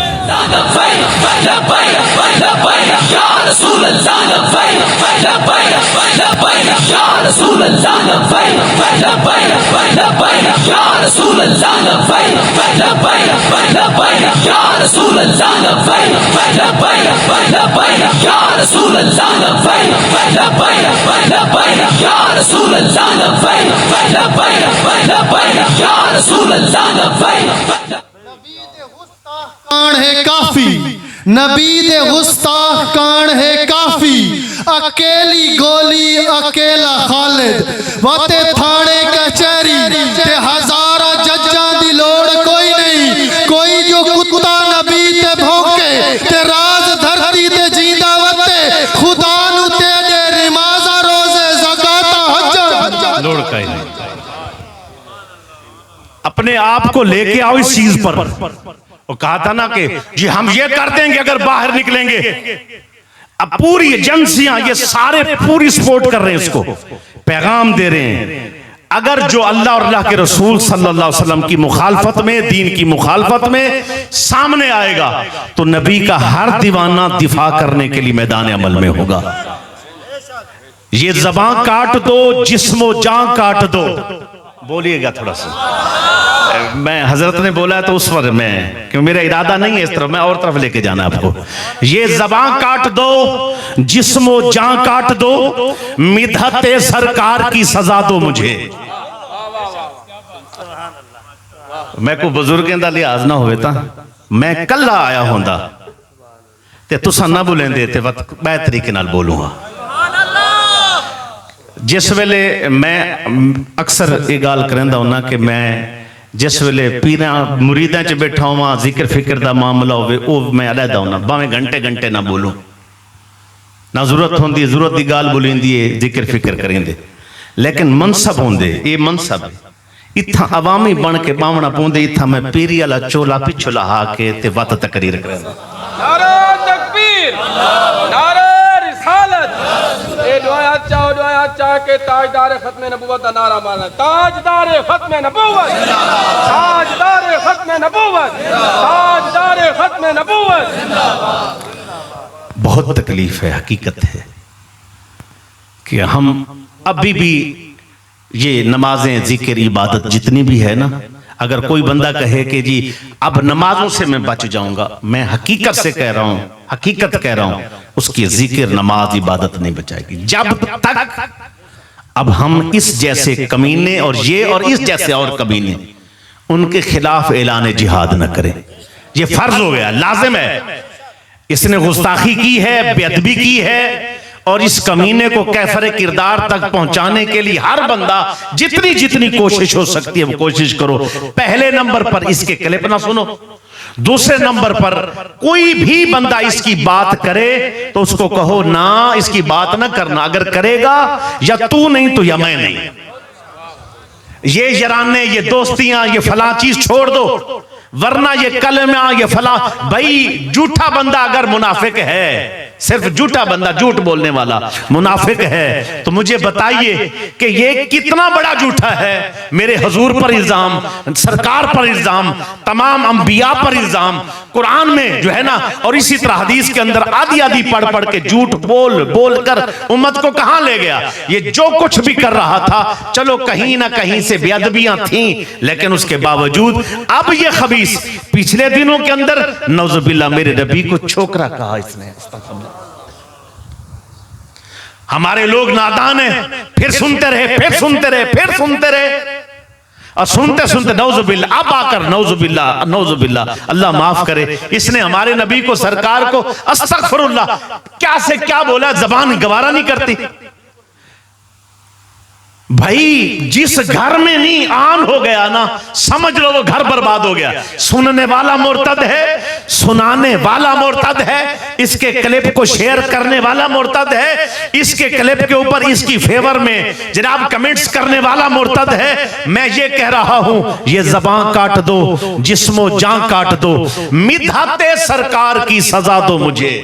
कान है काफी, नबी दे गुस्ताख कान है काफी। अकेली गोली अकेला खालिद, वाते थाने कचहरी ते हजारा जज्जां दी लोड़ कोई नहीं। कोई जो कुत्ता नबी ते भौंके ते राज धरती ते जींदा वते खुदा नु ते दे रिमाजा रोजे ज़कात हज लोड़ का ही नहीं। अपने आप को लेके आओ इस चीज पर। वो कहा था ना कि जी हम ये कर देंगे अगर बाहर निकलेंगे। अब पूरी एजेंसियां ये सारे पूरी सपोर्ट कर रहे हैं इसको, पैगाम दे रहे हैं। अगर जो अल्लाह और अल्लाह के रसूल सल्लल्लाहु अलैहि वसल्लम की मुखालफत में, दीन की मुखालफत में सामने आएगा तो नबी का हर दीवाना दिफा करने के लिए मैदान अमल में होगा। ये ज़बान काट दो, जिस्मो जान काट दो। बोलिएगा थोड़ा सा। मैं हजरत ने बोला तो उस पर मैं, क्यों मेरा इरादा नहीं है इस तरफ, मैं और तरफ लेके जाना आपको। ये ज़बान काट दो, जिस्मो जान काट दो, मिधते सरकार की सजा दो मुझे। मैं को बुजुर्गों का लिहाज ना होवे ता मैं कल्ला आया होंदा ते तुसा ना बुलेंदे ते मैं तरीके नाल बोलूंगा। जिस वेले मैं अक्सर ये गाल करेंदा होना कि मैं जिस वेले पीरा मुरीदा च बैठा हुआ, जिक्र फिक्र का मामला होवे वो मैं अलहदा होना, भावें घंटे घंटे ना बोलूं, ना जरूरत होंदी है, जरूरत की गाल बोलेंदी है, जिक्र फिक्र करेंदे। लेकिन मनसब होंदे, ये मनसब इत्था अवामी बन के बावना पौंदे, इत्था मैं पीरी वाला चोला पिछो लहा के ते वत तकरीर करेंदा। नारा तकबीर, नारा रिसालत, ए दुआया चाह के ताजदार खत्म नबूवत का नारा मारना। ताजदार खत्म नबूवत, ताजदार खत्म नबूवत, ताजदार खत्म नबूवत। बहुत तकलीफ है, हकीकत है कि हम अभी भी ये नमाजें, जिक्र, इबादत जितनी भी है ना, अगर कोई बंदा कहे कि जी अब नमाजों से मैं बच जाऊंगा, मैं हकीकत से कह रहा हूं, हकीकत कह रहा हूं, उसकी जिक्र, नमाज, इबादत नहीं बचाएगी जब तक अब हम इस जैसे कमीने और ये और इस जैसे और कमीने उनके खिलाफ ऐलान जिहाद न करें। ये फर्ज हो गया, लाजिम है। इसने गुस्ताखी की है, बेअदबी की है, और इस कमीने को कैफरे किरदार तक पहुंचाने के लिए हर बंदा जितनी जितनी कोशिश हो सकती है वो कोशिश करो। पहले नंबर पर इसके क्लिप ना सुनो, दूसरे नंबर पर कोई भी बंदा इसकी बात करे तो उसको कहो ना, इसकी बात ना करना। अगर करेगा या तू नहीं तो या मैं नहीं। ये यराने, ये दोस्तियां, ये फला चीज छोड़ दो, वरना ये कलमा, ये फला। भाई झूठा बंदा अगर मुनाफिक है, सिर्फ झूठा बंदा, झूठ बोलने वाला मुनाफिक है, तो मुझे बताइए कि ये कितना बड़ा झूठा है। मेरे हुजूर पर इल्जाम, सरकार पर इल्जाम, तमाम अंबिया पर इल्जाम, कुरान में जो है ना, और इसी तरह हदीस के अंदर आधी आधी पढ़ पढ़ के झूठ बोल बोल कर उम्मत को कहां ले गया। ये जो कुछ भी कर रहा था, चलो कहीं ना कहीं से बेअदबियां थी, लेकिन उसके बावजूद अब ये खबीस पिछले दिनों के अंदर नौजुबिल्लाह मेरे नबी को छोकरा कहा इसने। हमारे लोग नादान हैं, फिर सुनते रहे, फिर सुनते रहे, फिर सुनते रहे, और सुनते सुनते नौजुबिल्लाह, अब आकर नौजुबिल्लाह, नौजुबिल्लाह, अल्लाह माफ करे, इसने हमारे नबी को, सरकार को अस्तगफिरुल्लाह क्या से क्या बोला, जबान गवारा नहीं करती। भाई जिस घर में नहीं आन हो गया ना, समझ लो वो घर बर्बाद हो गया। सुनने वाला मुर्तद है, सुनाने वाला मुर्तद है, इसके क्लिप को शेयर करने वाला मुर्तद है, इसके क्लिप के ऊपर इसकी फेवर में जनाब कमेंट्स करने वाला मुर्तद है। मैं ये कह रहा हूं, ये ज़बान काट दो, जिस्मो जान काट दो, मिधाते सरकार की सजा दो मुझे।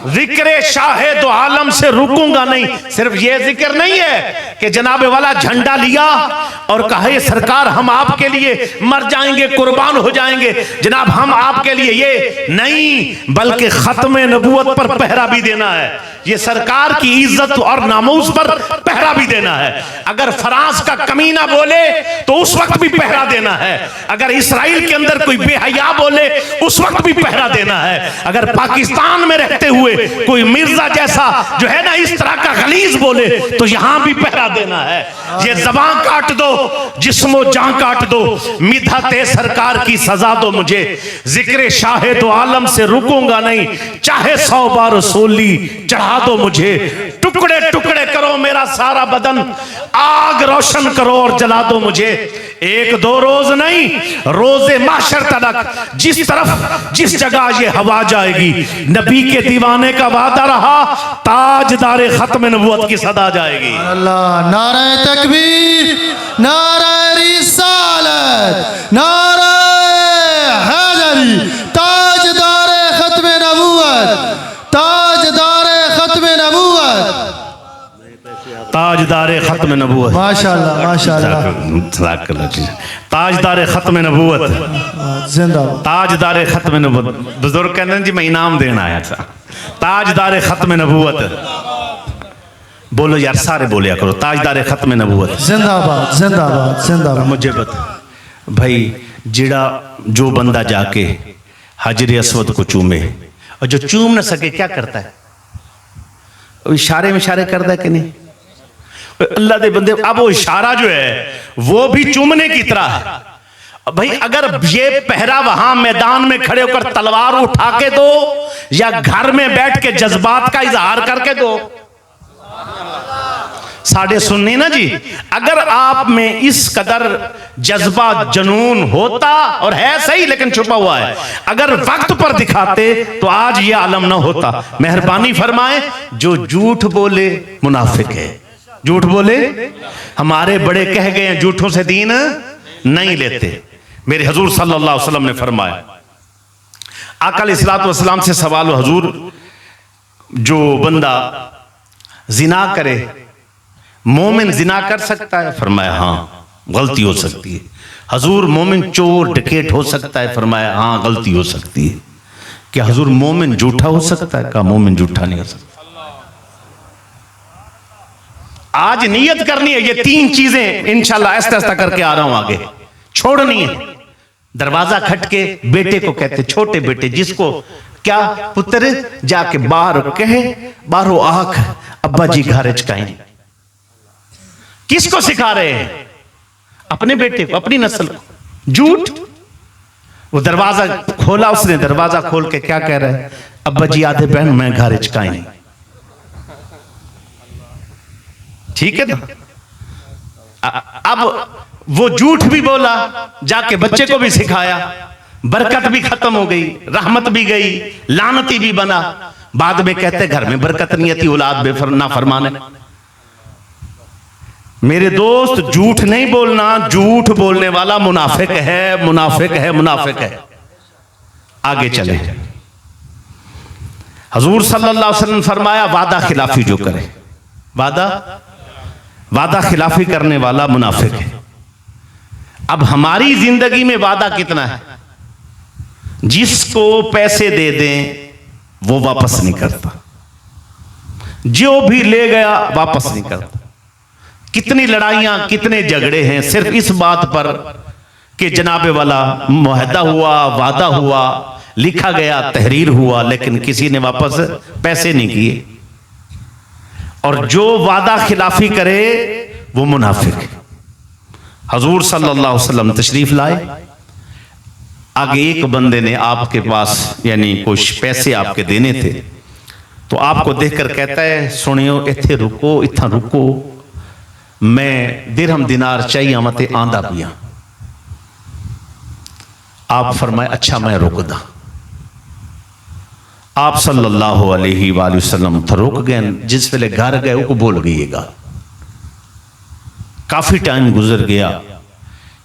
जिक्र शाहिद आलम से रुकूंगा नहीं। सिर्फ ये जिक्र नहीं है कि जनाब वाला झंडा लिया और कहा ये सरकार हम आपके लिए मर जाएंगे, कुर्बान हो जाएंगे, जनाब हम आपके लिए, ये नहीं, बल्कि खत्म नबूवत पर पहरा भी देना है। ये सरकार की इज्जत और नामूस पर पहरा भी देना है। अगर फ्रांस का कमीना बोले तो उस वक्त भी पहरा देना है। अगर इसराइल के अंदर कोई बेहया बोले उस वक्त भी पहरा देना है। अगर पाकिस्तान में रहते हुए कोई मिर्जा जैसा जो है ना इस तरह का गलीज बोले तो यहां भी पहरा देना है। ये ज़बान काट दो, जिस्मो जान काट दो, मिधते सरकार की सजा दो मुझे। जिक्र शाहिद आलम से रुकूंगा नहीं, चाहे 100 बार रसूली चढ़ा दो मुझे। टुकड़े टुकड़े करो मेरा सारा बदन, आग रोशन करो और जला दो मुझे। एक दो रोज नहीं, रोजे माशर तलक जिस तरफ जिस जगह ये हवा जाएगी, नबी के दीवाने का वादा रहा, ताजदारे खत्म नबूवत की सदा जाएगी। अल्लाह, नारे तकबीर, नारे रिसालत, नारे हैदरी, ताजदारे खत्म नबूवत, ताजदारे खत्म नबूवत, ताजदारे खत्म नबूवत। माशाअल्लाह माशाअल्लाह, ताजदारे खत्म नबूवत, जिंदाबाद। ताजदारे खत्म नबूवत। बुजुर्ग कहते हैं जी मैं इनाम देना आया था। ताजदारे खत्म नबूवत। बोलो यार, सारे बोलिया करो, ताजदारे खत्म नबूवत। जिंदाबाद जिंदाबाद जिंदाबाद। मुझे बता भाई, जिड़ा जो बंदा जाके हजर अस्वद को चूमे और जो चूम ना सके क्या करता है? इशारे में इशारे करता है कि नहीं? अल्लाह दे बंदे, अब वो इशारा जो है वो भी चूमने की तरह है। भाई अगर ये पहरा वहां मैदान में खड़े होकर तलवार उठा के दो या घर में बैठ के जज्बात का इजहार करके दो, साढ़े सुननी ना जी। अगर आप में इस कदर जज्बा जनून होता, और है सही लेकिन छुपा हुआ है, अगर वक्त पर दिखाते तो आज ये आलम ना होता। मेहरबानी फरमाए, जो झूठ बोले मुनाफिक है। झूठ बोले, हमारे बड़े कह गए हैं झूठों से दीन नहीं लेते। मेरे हुजूर सल्लल्लाहु अलैहि वसल्लम ने फरमाया, आका अलैहिस्सलातु वस्सलाम से सवाल, हुजूर जो बंदा जिना करे, मोमिन जिना कर सकता है? फरमाया हाँ, गलती हो सकती है। हुजूर मोमिन चोर डकैत हो सकता है? फरमाया हाँ, गलती हो सकती है। क्या हुजूर मोमिन झूठा हो सकता है? कहा मोमिन झूठा नहीं हो सकता। आज नियत करनी है, ये 3 चीजें इंशाल्लाह आहिस्ता आहिस्ता करके आ रहा हूं आगे, छोड़नी है। दरवाजा खटके बेटे को कहते, छोटे बेटे जिसको क्या पुत्र जाके बाहर कहे, बाहरों आख अब्बा जी घर चकाएं। किसको सिखा रहे हैं? अपने बेटे को, अपनी नस्ल को झूठ। वो दरवाजा खोला उसने, दरवाजा खोल के क्या कह रहा है? अब्बा जी आधे बहन मैं घर चकाएं। ठीक है ना? अब वो झूठ भी बोला, जाके बच्चे को भी सिखाया, बरकत भी खत्म हो गई, रहमत भी गई, लानती भी बना। बाद में कहते घर में बरकत नहीं आती, औलाद बेफरना फरमाने। मेरे दोस्त, झूठ नहीं बोलना, झूठ बोलने वाला मुनाफिक है, मुनाफिक है, मुनाफिक है। आगे चले। हुजूर सल्लल्लाहु अलैहि वसल्लम फरमाया, वादा खिलाफी जो करे, वादा खिलाफी करने वाला मुनाफिक है। अब हमारी जिंदगी में वादा कितना है? जिसको पैसे दे दें वो वापस नहीं करता, जो भी ले गया वापस नहीं करता। कितनी लड़ाइयां, कितने झगड़े हैं सिर्फ इस बात पर कि जनाबे वाला मुआहदा हुआ, वादा हुआ, लिखा गया, तहरीर हुआ, लेकिन किसी ने वापस पैसे नहीं किए। और जो वादा खिलाफी करे वो मुनाफिक है। हुजूर सल्लल्लाहु अलैहि वसल्लम तशरीफ लाए, आगे एक बंदे ने आपके पास यानी कुछ पैसे आपके देने थे, तो आपको देखकर कहता है, सुनियो इत्थे रुको, इत्था रुको, मैं दिरहम दिनार चाहिए मते आंदा पिया। आप फरमाए अच्छा मैं रुक दा। आप सल्लल्लाहु अलैहि वसल्लम तो रुक गए। जिस वेले घर गए वो भूल गईएगा। काफी टाइम गुजर गया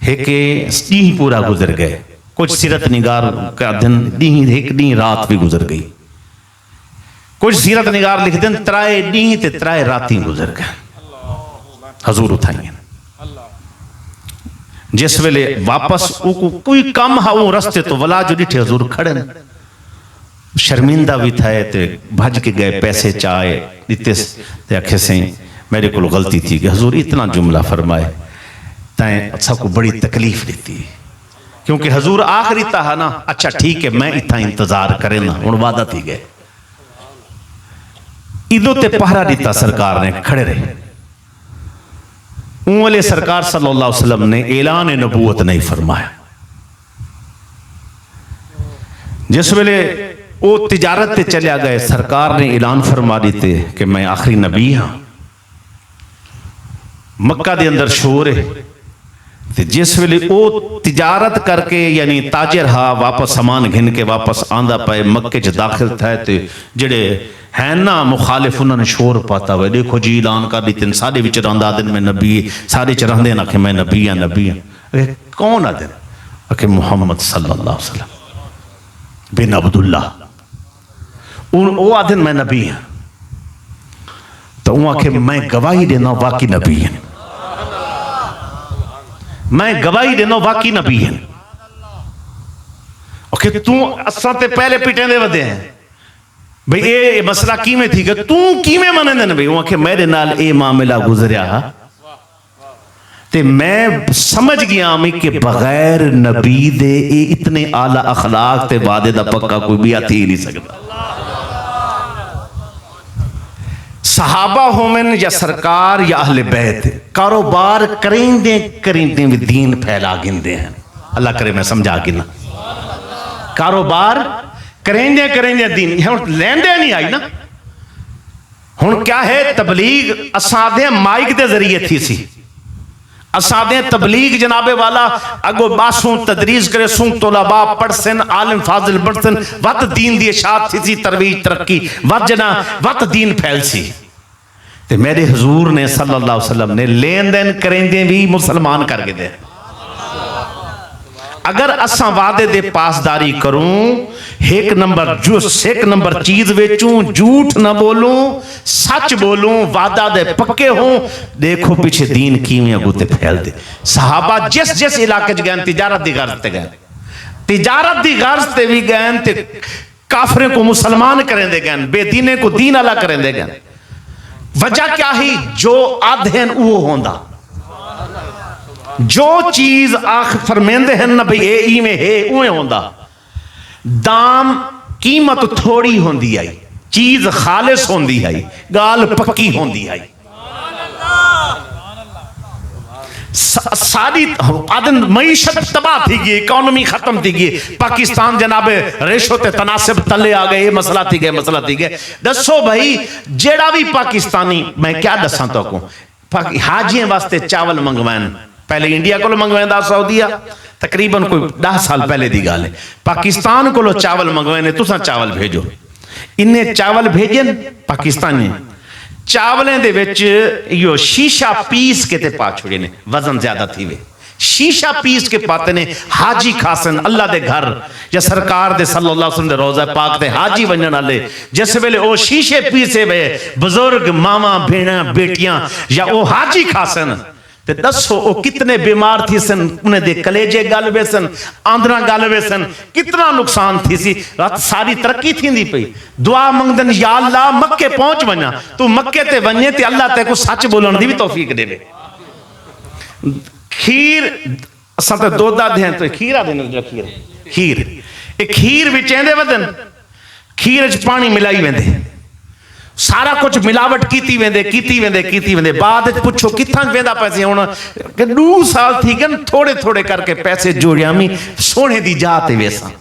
है कि डी पूरा गुजर गए, कुछ सीरत निगार का दिन डी, एक डी रात भी गुजर गई। कुछ सीरत निगार लिखते हैं 3 डी ते 3 राती गुजर गए हजूर उठाइए जिस वेले वापस कोई कम हा वो रस्ते तो वला जो डिठे हजूर खड़े न शर्मिंदा भी थे ते भज के गए पैसे चाहे दिते ते आखे से मेरे को गलती थी कि हजूर इतना जुमला फरमाए तैं सबको बड़ी तकलीफ देती क्योंकि हजूर आखिरी था ना अच्छा ठीक है मैं इतना इंतजार करे ना हुण वादा थी गए इदो ते पहरा दिता सरकार ने खड़े रहे उले सरकार सल्लल्लाहु अलैहि वसल्लम ने ऐलान नबूवत नहीं फरमाया जिस वेले वो तिजारत ते चलिया गए सरकार ने ऐलान फरमा दिते कि मैं आखिरी नबी हाँ मक्का दे अंदर शोर है ते जिस वेले वो तिजारत करके यानी ताजर हा वापस सामान घिन के वापस आंदा पाए मक्के च दाखिल था ते जेड़े है ना मुखालिफ उन्होंने शोर पाता हुआ देखो जी ऐलान कर दी सारे विच रंदा दिन मैं नबी सारे च रंदे ना कि मैं नबी हाँ नबी हाँ अरे कौन आदन आखे मुहम्मद सल्लल्लाहु अलैहि वसल्लम बिन अब्दुल्ला वो आदन मैं नबी हाँ तो वो आखे मैं गवाही देना वाकई नबी है मैं गवाही देना वाकई नबी है ओके तू असा ते पहले पिटे दे वदे हैं भाई ये मसला किमें थी कि तू किमें मने ने भाई वो मेरे नाल ये मामला गुजरिया ते मैं समझ गया मैं कि बगैर नबी दे इतने आला अखलाक ते वादे दा पक्का कोई भी आती ही नहीं सकता सहाबा होमन या सरकार या अहले बैत कारोबार करेंदे करेंदे भी दीन फैला गिनदे हैं अल्लाह करे मैं समझा गिना कारोबार करेंदे करेंदे दीन हुण लेंदे नहीं आई ना हुण क्या है तबलीग असादे माइक के जरिए थी सी असादे तबलीग जनाबे वाला अगो बासों तदरीस करे सुन तोलाबा पढ़सन आलिम फाजिल बढ़सन वत दीन दी इशाअत थी सी तरवीज तरक्की वत जना वत दीन फैल सी ते मेरे हुजूर ने सल्लल्लाहु अलैहि वसल्लम ने लेन देन करेंदे भी मुसलमान कर के दे अगर असा वादे दे पासदारी करूं एक नंबर चीज बेचूं झूठ न बोलूं सच बोलूं वादा दे पक्के हों देखो पीछे दीन किवें अगू ते फैल दे सहाबा जिस जिस इलाके च गए तिजारत दी गर्ज ते गए तिजारत दी गर्ज ते भी गए ते काफरे को मुसलमान करेंदे गए बेदीने को दीन अला करेंदे गए वजह क्या ही जो आधेन वो होंदा जो चीज आख फरमेंदे हैं ना भाई ये इवें है उवें होंदा दाम कीमत थोड़ी होंदी आई चीज खालिस होंदी आई गाल पक्की होंदी आई सारी आदन मईशत तबाह थी गई इकोनॉमी खत्म थी गई पाकिस्तान जनाबे रेशो ते तनासिब तले आ गए मसला थी गए दसो भाई जेड़ा भी पाकिस्तानी मैं क्या दसा तो को हाजियों वास्ते चावल मंगवान पहले इंडिया को मंगवांदा सऊदीया तकरीबन कोई 10 साल पहले दी गल है पाकिस्तान को चावल मंगवाने तुसा चावल भेजो इन्हें चावल भेजन पाकिस्तानी चावलें दे विच यो शीशा पीस के ते पा छोड़े ने वजन ज्यादा थी वे शीशा पीस के पाते ने हाजी खासन अल्लाह दे घर या सरकार दे सल्लल्लाहु अलैहि वसल्लम दे रोजा पाक ते हाजी बनने वाले जिस वेले ओ शीशे पीसे वे बुजुर्ग मामा भेणा बेटियां या ओ हाजी खासन ते दसो ओ कितने बीमार थी सन उन्हें दे कलेजे गल वे सन आंदरा गल वे सन कितना नुकसान थी सी रात सारी तरक्की थींदी पई दुआ मंगदन या अल्लाह मक्के पहुंच वना तू मक्के ते वने ते अल्लाह ते को सच बोलण दी भी तौफीक देवे खीर असा तो दोदा दे तो खीर आ देने खीर ए खीर विच एंदे वदन खीर च पानी मिलाई वेंदे सारा कुछ मिलावट कीती वेंदे बाद पुछो कित्थां वेंदा पैसे हुण 2 साल थी गन थोड़े थोड़े करके पैसे जोड़ियामी सोने दी जात ते वेसा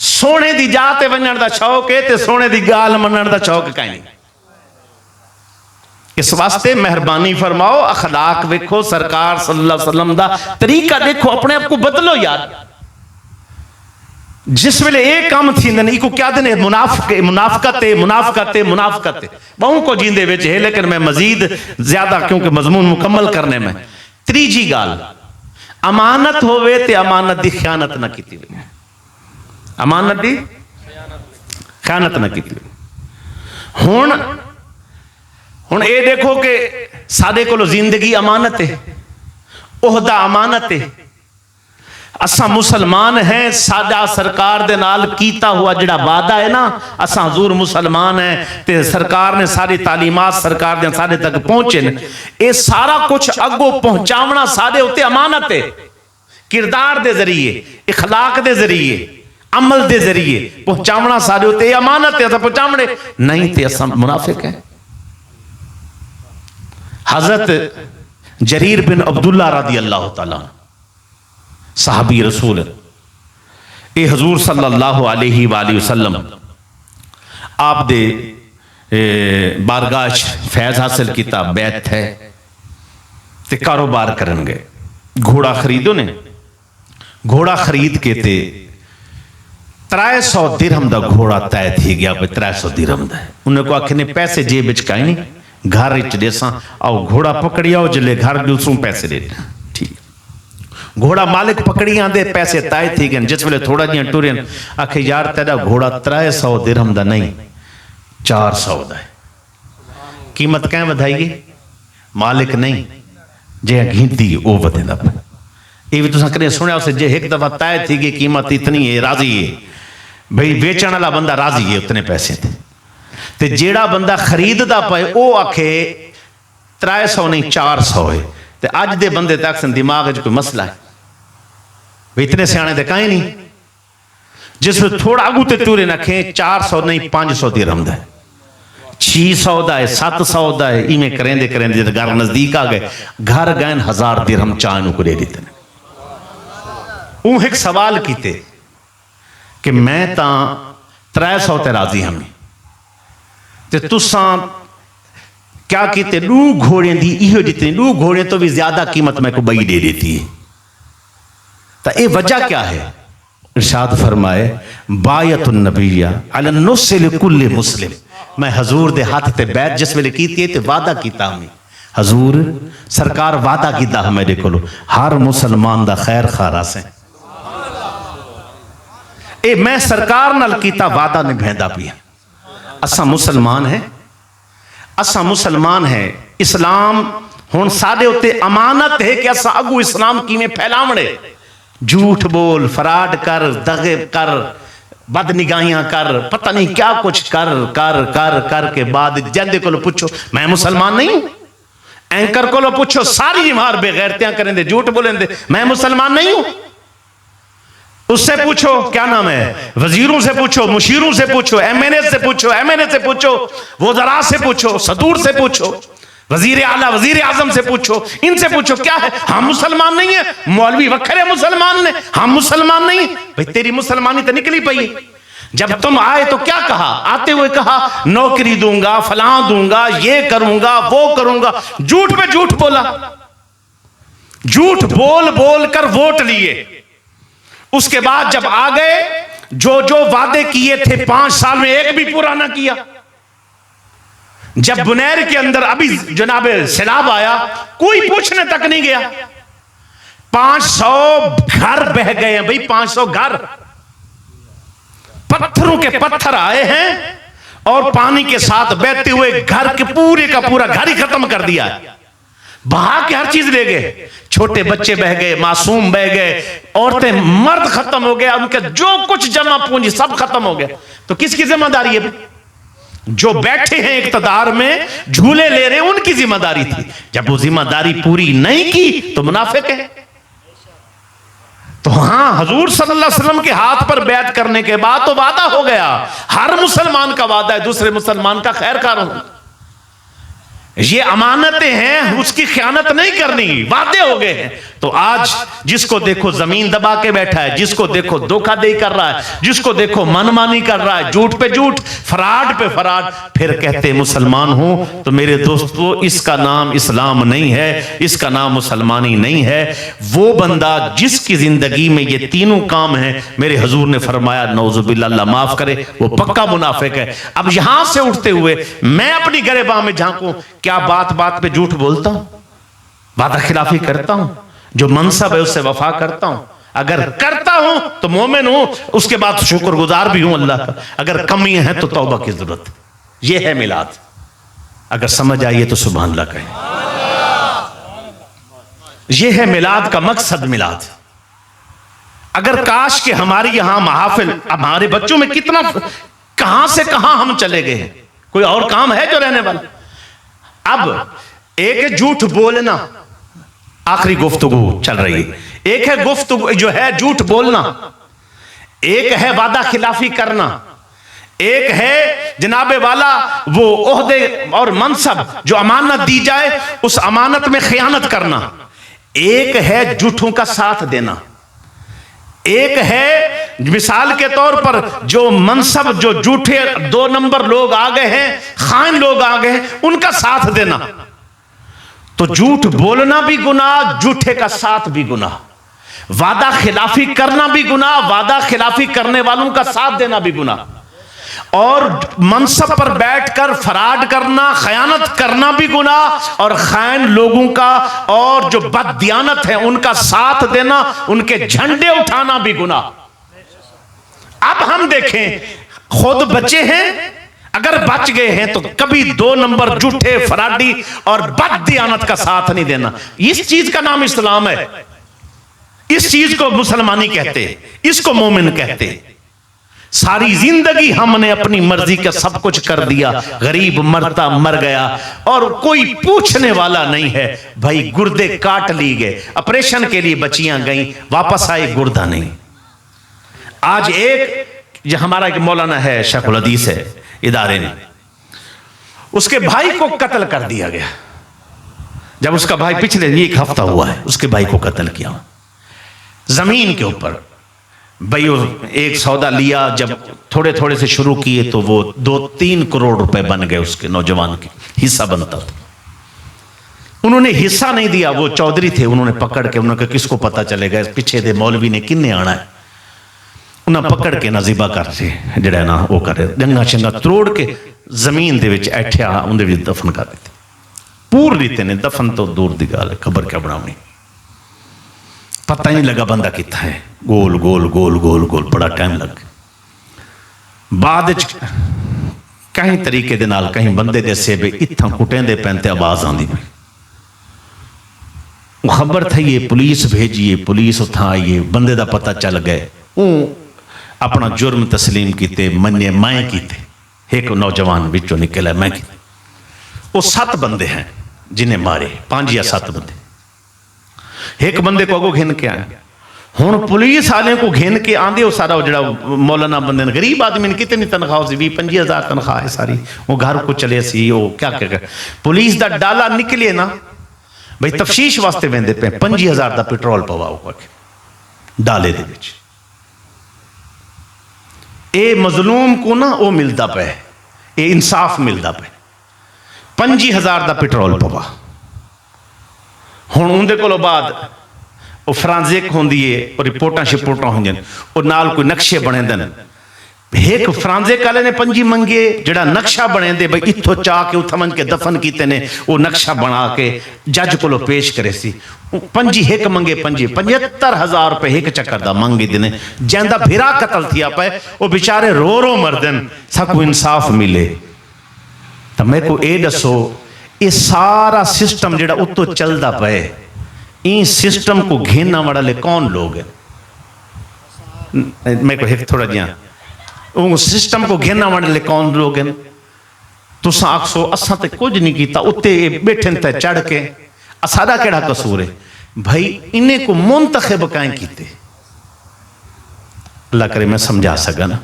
सोने दी जात ते वणन दा शौक है ते सोने दी गाल मनण दा शौक काई नहीं इस वास्ते मेहरबानी फरमाओ अखलाक देखो सरकार सल्लल्लाहु अलैहि वसल्लम दा तरीका देखो अपने आप को बदलो यार जिस वेले एक काम थी इको क्या देने मुनाफकत बहु को जींदे विच है लेकिन मैं मजीद ज्यादा क्योंकि मजमून मुकम्मल करने में त्रीजी गाल अमानत होवे ते अमानत दी खयानत ना कीती वे अमानत दी खयानत ना कीती हुण ये देखो कि साडे कोल जिंदगी अमानत है, ओहदा अमानत है। असा मुसलमान हैं, साडा सरकार दे नाल कीता हुआ जिहड़ा वादा है ना, असा हजूर मुसलमान है ते सरकार ने सारी तालीमात सरकार दे साडे तक पहुंचे ने, ये सारा कुछ अगो पहुंचावना साडे उत्ते अमानत है। किरदार दे जरिए, इखलाक दे जरिए, अमल दे जरिए पहुंचावना साडे उत्ते अमानत है। असा पहुंचावणे नहीं ते असा मुनाफिक है। हजरत जरीर बिन अब्दुल्ला रदी अल्लाह तआला साहबी रसूल, ये हजूर सल्लल्लाहु अलैहि वसल्लम आप दे बारगाह फैज हासिल किया, बैत है ते कारोबार करन गए। घोड़ा खरीदो ने, घोड़ा खरीद के ते 300 दिरहम का घोड़ा तय थी गया, 300 दिरहम का। उन्हें को आखने पैसे जेब विच काई नहीं, घर च देसा, आओ घोड़ा पकड़ी आओ, जिले घर दूसरों पैसे दे। ठीक, घोड़ा मालिक पकड़ी आंदे, पैसे तय थी गए। जिस वे थोड़ा जिहा टुरन, आखे यार तेरा घोड़ा 300 दिरहम का नहीं 400 का है। कीमत कैं वधाई? मालिक नहीं, जे घींती वो वधेंदा पे। ये भी तुसां कदे सुनिया उसे, जे एक दफा तय थी गई कीमत इतनी है, राजी है भाई, बेचण वाला बंदा राजी है उतने पैसे ते जेड़ा बंदा खरीददा पे वो आखे 300 नहीं 400 है। ते अज दे बंदे तक दिमाग च कोई मसला है भाई, इतने सियाने ते काई नहीं। जिस थोड़ा अगू ते टूरे नखे 400 नहीं 500 दिरहम दा है, 600 दा है, 700 दा है। इवें करेंदे करेंदे जब घर नजदीक आ गए, घर गए 1000 दिरहम चाय नूं दे दिते। एक सवाल कीते कि मैं तां 300 ते राजी हमें ते तुसां क्या कीते 2 घोड़े दी इहो जितनी 2 घोड़े तो भी ज्यादा कीमत मैं को बई दे देती है। तो ये वजह क्या है? इरशाद फरमाए बायतुन नबिय्या अला नुस्ल कुल्ले मुस्लिम। मैं हजूर दे हाथ ते बैत जिस वेले कीती ते वादा कीता हमें, हजूर सरकार वादा कीता है मेरे को हर मुसलमान दा खैर खारा से। ए मैं सरकार नाल कीता वादा निभांदा पिया। असा मुसलमान है, असा मुसलमान है। इस्लाम हुण साडे उत्ते अमानत है कि असा अगू इस्लाम किवें फैलावणे। झूठ बोल, फराड कर, दगे कर, बदनिगाहियां कर, पता नहीं क्या कुछ कर कर कर कर के बाद जंदे को पूछो मैं मुसलमान नहीं हूं। एंकर को पूछो सारी मार बेगैरतियां करेंदे, झूठ बोलेंदे, मैं मुसलमान नहीं हूं। उससे पूछो क्या नाम है, वजीरों से पूछो, मुशीरों से पूछो, एमएनए से पूछो, एमएनए से पूछो, वज़रा से पूछो, सदूर से पूछो, वजीर आला वजीर आजम से पूछो, इनसे पूछो क्या है, हम मुसलमान नहीं है। मौलवी वखरे मुसलमान ने, हम मुसलमान नहीं। भाई तेरी मुसलमानी तो निकली पई। जब तुम आए तो क्या कहा? आते हुए कहा नौकरी दूंगा, फलां दूंगा, ये करूंगा, वो करूंगा। झूठ पे झूठ बोला, झूठ बोल बोल कर वोट लिए। उसके बाद जब आ गए, जो जो वादे किए थे 5 साल में एक भी पूरा ना किया। जब बुनैर के अंदर अभी जनाबे सैलाब आया, कोई पूछने तक नहीं गया। 500 घर बह गए हैं भाई, 500 घर, पत्थरों के पत्थर आए हैं और पानी के साथ बहते हुए घर के पूरे का पूरा घर ही खत्म कर दिया। बहा के हर चीज ले गए, छोटे बच्चे बह गए, मासूम बह गए, औरतें मर्द खत्म हो गया, उनका जो कुछ जमा पूंजी सब खत्म हो गया। तो किसकी जिम्मेदारी है? जो बैठे हैं इक्तदार में झूले ले रहे, उनकी जिम्मेदारी थी। जब वो जिम्मेदारी पूरी नहीं की तो मुनाफिक है। तो हाँ, हजूर सल्लल्लाहु अलैहि वसल्लम के हाथ पर बैत करने के बाद तो वादा हो गया। हर मुसलमान का वादा है दूसरे मुसलमान का खैर कार होना। ये अमानतें हैं, उसकी ख्यानत नहीं करनी, वादे हो गए हैं। तो आज जिसको देखो जमीन दबा के बैठा है, जिसको देखो धोखाधड़ी कर रहा है, जिसको देखो मनमानी कर रहा है, झूठ पे झूठ, फराड पे फराड, फिर कहते मुसलमान हूं। तो मेरे दोस्तों, इसका नाम इस्लाम नहीं है, इसका नाम मुसलमानी नहीं है। वो बंदा जिसकी जिंदगी में ये तीनों काम है, मेरे हजूर ने फरमाया नौजुबिल्लाह, अल्लाह माफ करे, वो पक्का मुनाफिक है। अब यहां से उठते हुए मैं अपनी गिरबान में झांकूं, क्या बात बात पे झूठ बोलता हूं, वादा खिलाफी करता हूं, जो मनसब है उससे वफा करता हूं? अगर करता हूं तो मोमिन हूं, उसके बाद शुक्रगुजार भी हूं अल्लाह का। अगर कमी है तो तौबा की जरूरत। ये है मिलाद। अगर समझ आइए तो सुभान अल्लाह कहें। ये है मिलाद का मकसद। मिलाद अगर काश के हमारी यहां महाफिल, हमारे बच्चों में कितना कहां से कहां हम चले गए हैं, कोई और काम है जो रहने वाला। अब एक है झूठ बोलना, आखिरी गुफ्तगू चल रही है। एक है गुफ्तगू जो है झूठ बोलना, एक है वादा खिलाफी करना, एक है जनाबे वाला वो ओहदे और मनसब जो अमानत दी जाए उस अमानत में खयानत करना, एक है झूठों का साथ देना, एक है मिसाल के तौर पर जो मनसब जो झूठे 2 नंबर लोग आ गए हैं, खान लोग आ गए हैं, उनका साथ देना। तो झूठ बोलना भी गुनाह, झूठे का साथ भी गुनाह, वादा खिलाफी करना भी गुनाह, वादा खिलाफी करने वालों का साथ देना भी गुनाह, और मनसब पर बैठकर फराड करना, खयानत करना भी गुनाह, और खैन लोगों का और जो बददियानत है उनका साथ देना, उनके झंडे उठाना भी गुनाह। अब हम देखें, खुद बचे हैं, अगर बच गए हैं तो कभी 2 नंबर झूठे फराडी और बददियानत का साथ नहीं देना। इस चीज का नाम इस्लाम है, इस चीज को मुसलमानी कहते, इसको मोमिन कहते। सारी जिंदगी हमने अपनी मर्जी का सब कुछ कर दिया, गरीब मरता मर गया और कोई पूछने वाला नहीं है। भाई गुर्दे काट लिए गए, ऑपरेशन के लिए बच्चियां गई, वापस आए गुर्दा नहीं। आज एक जो हमारा एक मौलाना है, शेखुल हदीस है इदारे ने, उसके भाई को कत्ल कर दिया गया। जब उसका भाई पिछले 1 हफ्ता हुआ है, उसके भाई को कत्ल किया जमीन के ऊपर। भाई एक सौदा लिया, जब थोड़े थोड़े से शुरू किए तो वो 2-3 करोड़ रुपए बन गए, उसके नौजवान के हिस्सा बनता था। उन्होंने हिस्सा नहीं दिया, वो चौधरी थे, उन्होंने पकड़ के, उन्होंने कहा किसको पता चलेगा, पीछे दे मौलवी ने किन्ने आना है, उन्हें पकड़ के ना जिबा करते जड़ा ना वो करे, जंगा शंगा तरोड़ के जमीन दे विच ऐठिया उनदे विच दफन कर देते। पूर लीते ने, दफन तो दूर दी गल, खबर क्या बनावनी, पता ही नहीं लगा बंदा कितना है। गोल गोल गोल गोल गोल बड़ा टाइम लग गया। बाद कहीं तरीके दे नाल कहीं बंदे दसे भी इत्थां कुटेंदे पैंते आवाज आंदी पई, खबर थी ये पुलिस भेजिए, पुलिस उत्थां आईए, बंदे दा पता चल गए, वो अपना जुर्म तस्लीम किते, मन्ने मैं किते। एक नौजवान बिचों निकला, मैं किते। वो 7 बंदे हैं जिन्हें मारे, 5 या 7 बंदे। एक बंदे को अगो घिन के आए, हुण पुलिस वाले को घिन के आंदे, वो सारा जड़ा मौलाना बंदे ने, गरीब आदमी ने कितनी तनख्वाह सी, 20-25 हज़ार तनख्वाह है सारी, वो घर को चले सी, वो क्या क्या पुलिस दा डाला निकले ना भाई, तफ्शीश वास्ते वेंदे पे 25 हज़ार का पेट्रोल पवाओ डाले दे विच। ए मजलूम को ना वो मिलता पे, ये इंसाफ मिलता पे, 25 हज़ार का पेट्रोल पवा। हुण उनदे कोलों बाद वो फ्रांजिक होंदी है, और रिपोर्टां शिपोर्टां होंदियां, और नाल कोई नक्शे बने दन। एक फ्रांजिक वाले ने 25 मंगे, जड़ा नक्शा बने दे भाई इत्थों चाह के उथ मंज के दफन कीते ने, वो नक्शा बना के जज कोलों पेश करे सी। 25 एक मंगे, 75 हज़ार रुपए एक चक्कर दा मंगे देने, जैंदा भिरा कतल थिया पे, वो बेचारे रो रो मरदन, सबको इंसाफ मिले। तो मैं को ए दसो, ये सारा सिस्टम जड़ा उत्तो चलता पे, इस सिस्टम को घेना वाले कौन लोग हैं? मैं को एक थोड़ा जिया सिस्टम को घेना वाले कौन लोग हैं? तुसा आखसो असा तो कुछ नहीं किया, उत्ते बैठे ते चढ़ के सादा केड़ा कसूर है? भाई इन्हें को मुंतखब काए कीते, अल्लाह करे मैं समझा सका ना।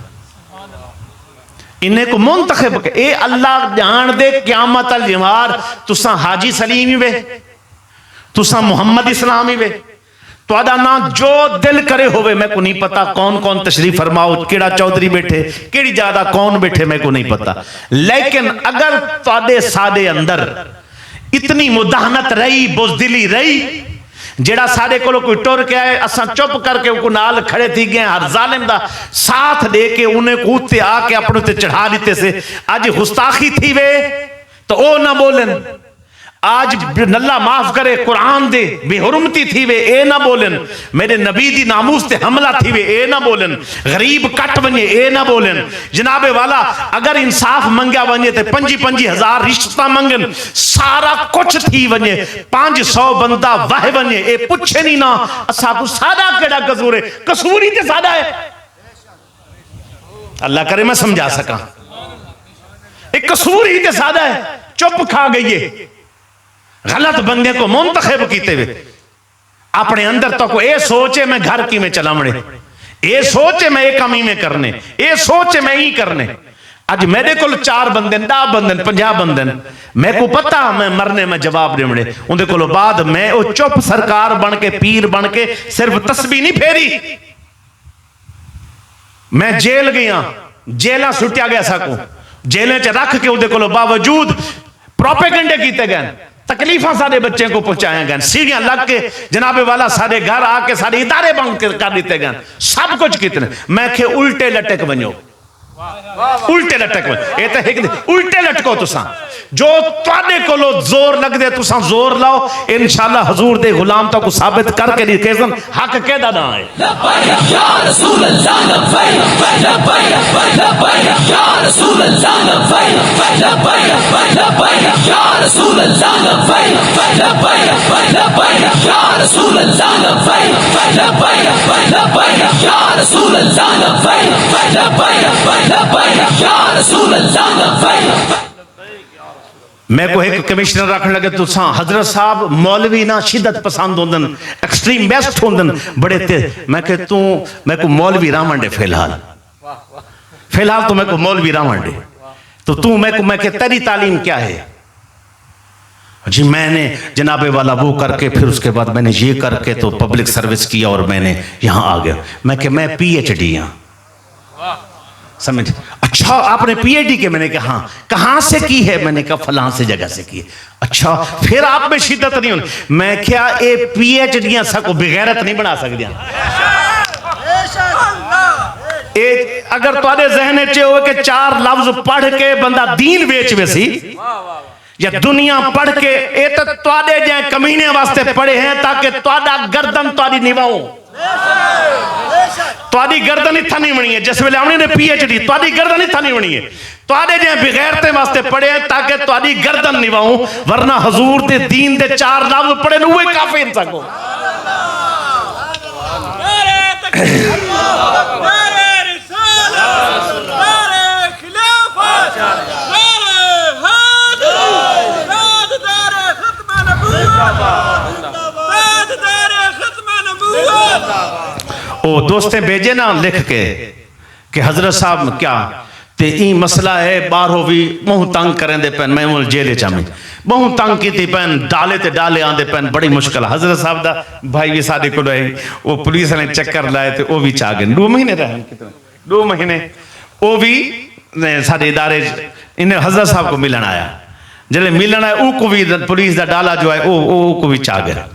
इन्हें को मुंतखब के ए अल्लाह जान दे क़यामत अल जमार, तुसा हाजी सलीम ही वे, तुसा मुहम्मद इस्लाम ही वे, तुहाडा ना जो दिल करे होवे, मैं को नहीं पता कौन कौन तशरीफ फरमाओ, केड़ा चौधरी बैठे, केड़ी ज्यादा कौन बैठे, मैं को नहीं पता। लेकिन अगर तुहाडे साडे अंदर इतनी मुदाहनत रही, बुज़दिली रही, जेड़ा साडे कोलों कोई टुर के आए, असां चुप करके उनको नाल खड़े थी गए, हर जालिम दा साथ दे के उन्हें को उत्ते आके अपने उत्ते चढ़ा दिते से। अज गुस्ताखी थी वे तो ओ ना बोलन, आज नल्ला माफ करे कुरान दे बेहुरमती थी वे ए ना बोलन, मेरे नबी दी नामूस ते हमला थी वे ए ना बोलन, गरीब कट वने ए ना बोलन। जनाबे वाला अगर इंसाफ मंगया वने ते 25,000 रिश्ता मंगन, सारा कुछ थी वने, 500 बंदा वाह वने, ए पूछे नहीं ना असा को सादा केड़ा कसूर है, कसूर ही ते सादा है। अल्लाह करे मैं समझा सका, एक कसूर ही ते सादा है। चुप खा गई है, गलत बंदे को मुंतखब कीते हुए अपने अंदर तो को ये सोचे मैं घर की में चलावने, ये सोचे मैं ये कमी में करने, ये सोचे मैं ही करने। अज मेरे को 4 बंदे 10 बंदे 50 बंदे, मैं को पता मैं मरने में जवाब देने उनके को बाद मैं वो चुप सरकार बन के पीर बन के सिर्फ तस्बीह नहीं फेरी, मैं जेल गया, जेल सुटिया गया सकूं, जेलें च रख के उहदे कोलों बावजूद प्रोपेगेंडे कीते गए, तकलीफा सारे बच्चे को पहुंचाए गए, सीढ़ियां लग के जनाबे वाला सारे घर आके सारे इदारे बंद कर दिते गए, सब कुछ कितने। मैं खे उल्टे लटक बनो, उल्टे लटक बनो, ये तो उल्टे लटको तुसा, जो तुहाडे कोलों जोर लगदे तुसा जोर लाओ, इंशाअल्लाह हजूर दे गुलाम तो को साबित करके दी केसन हक केदा ना है। लब्बैक या रसूल अल्लाह, लब्बैक लब्बैक लब्बैक या रसूल अल्लाह, लब्बैक लब्बैक लब्बैक या रसूल अल्लाह, लब्बैक लब्बैक लब्बैक या रसूल अल्लाह, लब्बैक लब्बैक लब्बैक या रसूल अल्लाह, लब्बैक लब्बैक लब्बैक या रसूल अल्लाह, लब्बैक। मैं को एक कमिश्नर रखने लगे तो हजरत साहब मौलवी ना शिदत पसंद होंदन, एक्सट्रीम बेस्ट होंदन बड़े ते, मैं के तू मैं को मौलवी रावंडे फिलहाल तो मैं को मौलवी रावंडे, तो तू मैं के तेरी तालीम क्या है जी? मैंने जनाबे वाला वो करके फिर उसके बाद मैंने ये करके तो पब्लिक सर्विस किया और मैंने यहाँ आ गया। मैं के मैं PhD हाँ, समझ? अच्छा आपने PhD के? मैंने कहा हाँ। कहाँ से की है? मैंने कहा फलां से जगह से की है। अच्छा फिर आप में शिद्दत नहीं होनी? मैं क्या ये PhD सबको बेगैरत नहीं बना सकती? अगर तुम्हारे जहन च हो के 4 लफ्ज पढ़ के बंदा दीन बेच वैसी या दुनिया पढ़ के, ये तो तुहाडे जे कमीने वास्ते पढ़े हैं ताकि तुहाडा गर्दन तुहाडी निभाओ, तुहाडी गर्दन इत्था नहीं बनी है। जिस वेले आने ने PhD तुहाडी गर्दन इत्था नहीं बनी है, तुहाडे जे बेगैरते वास्ते पढ़े हैं ताकि तुहाडी गर्दन निभाओ, वरना हजूर दे दीन दे 4 लफ्ज पढ़े न उहे काफी इन सको। ओ दोस्तें भेजे ना लिख के कि हजरत साहब क्या ते ई मसला है, बाहरों भी बहुत तंग करें दे पैन, मैं मुल जेल चामी बहुत तंग की पैन, डाले ते डाले आंदे पैन, बड़ी मुश्किल। हजरत साहब दा भाई भी साडे को वो पुलिस ने चक्कर लाए थे, वो भी चा गए 2 महीने रहे, कितने 2 महीने वो भी साडे इदारे इन्हें हजरत साहब को मिलन आया, जल्द मिलन आया वो को भी पुलिस का डाला जो है वो को भी चा गया।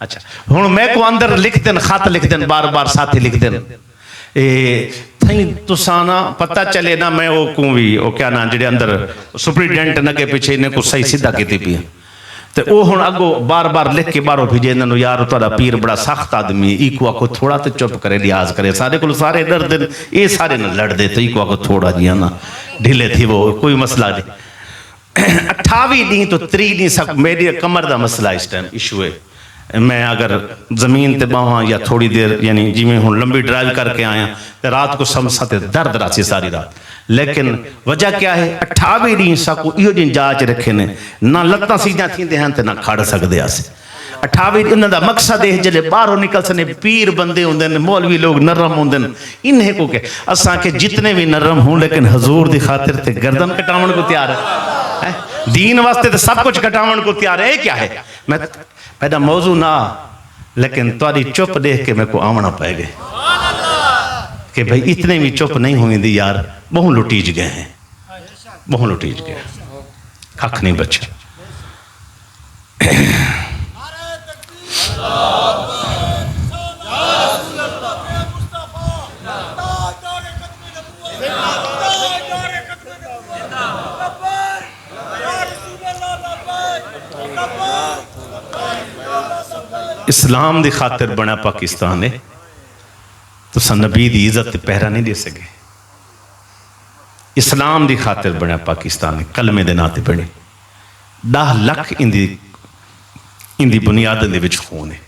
अच्छा हुण मैं को अंदर लिख देन, खत लिख देन, बार बार साथी लिख देन, थी तुसा ना पता चले ना मैं वो को भी वो क्या ना जेडे अंदर सुपरिटेंडेंट नगे पीछे इन्हें को सही सीधा की पी, तो वो हुण अगो बार बार लिख के बाहरों भेजे इन्होंने, यार तुहाडा पीर बड़ा सख्त आदमी, इको आखो थोड़ा तो चुप करे, लिहाज करे, सारे को सारे डरदे, ये सारे न लड़दे, तो इको आखो थोड़ा जिया ना ढीले थी, वो कोई मसला नहीं। 28 डी तो 3 डी सब मेरी कमर का मसला इस टाइम इशू है। मैं अगर जमीन ते बावा या थोड़ी देर यानी जिमें हूँ लंबी ड्राइव करके आया तो रात को समझा दर्द रासी सारी रात, लेकिन वजह क्या है 28 डी सबको इो जी जांच रखे ने, ना लत्तां सीधा थींदे हैं तो ना खड़ सकते अस। 28 इन्हों का मकसद है जल्द बाहरों निकल सने, पीर बंदे होंगे मौलवी लोग नरम होंगे, इन्हें को के असा के जितने भी नरम हों लेकिन हजूर की खातिर ते गर्दन कटावन को तैयार है, दीन वास्ते तो सब कुछ कटावन को तैयार है। क्या है मैं पैदा मौजू ना, लेकिन तुहाडी चुप देख के मेरे को आवना पै गए कि भाई इतने भी चुप नहीं हुई यार, बहु लुटीज गए हैं, बहु लुटीज गए, कख नहीं बचा। इस्लाम की खातिर बना पाकिस्तान है तो नबी की इज्जत पहरा नहीं दे सके। इस्लाम की खातिर बना पाकिस्तान है, कलमे के नाते बने 10 लाख इंदी बुनियाद खून है।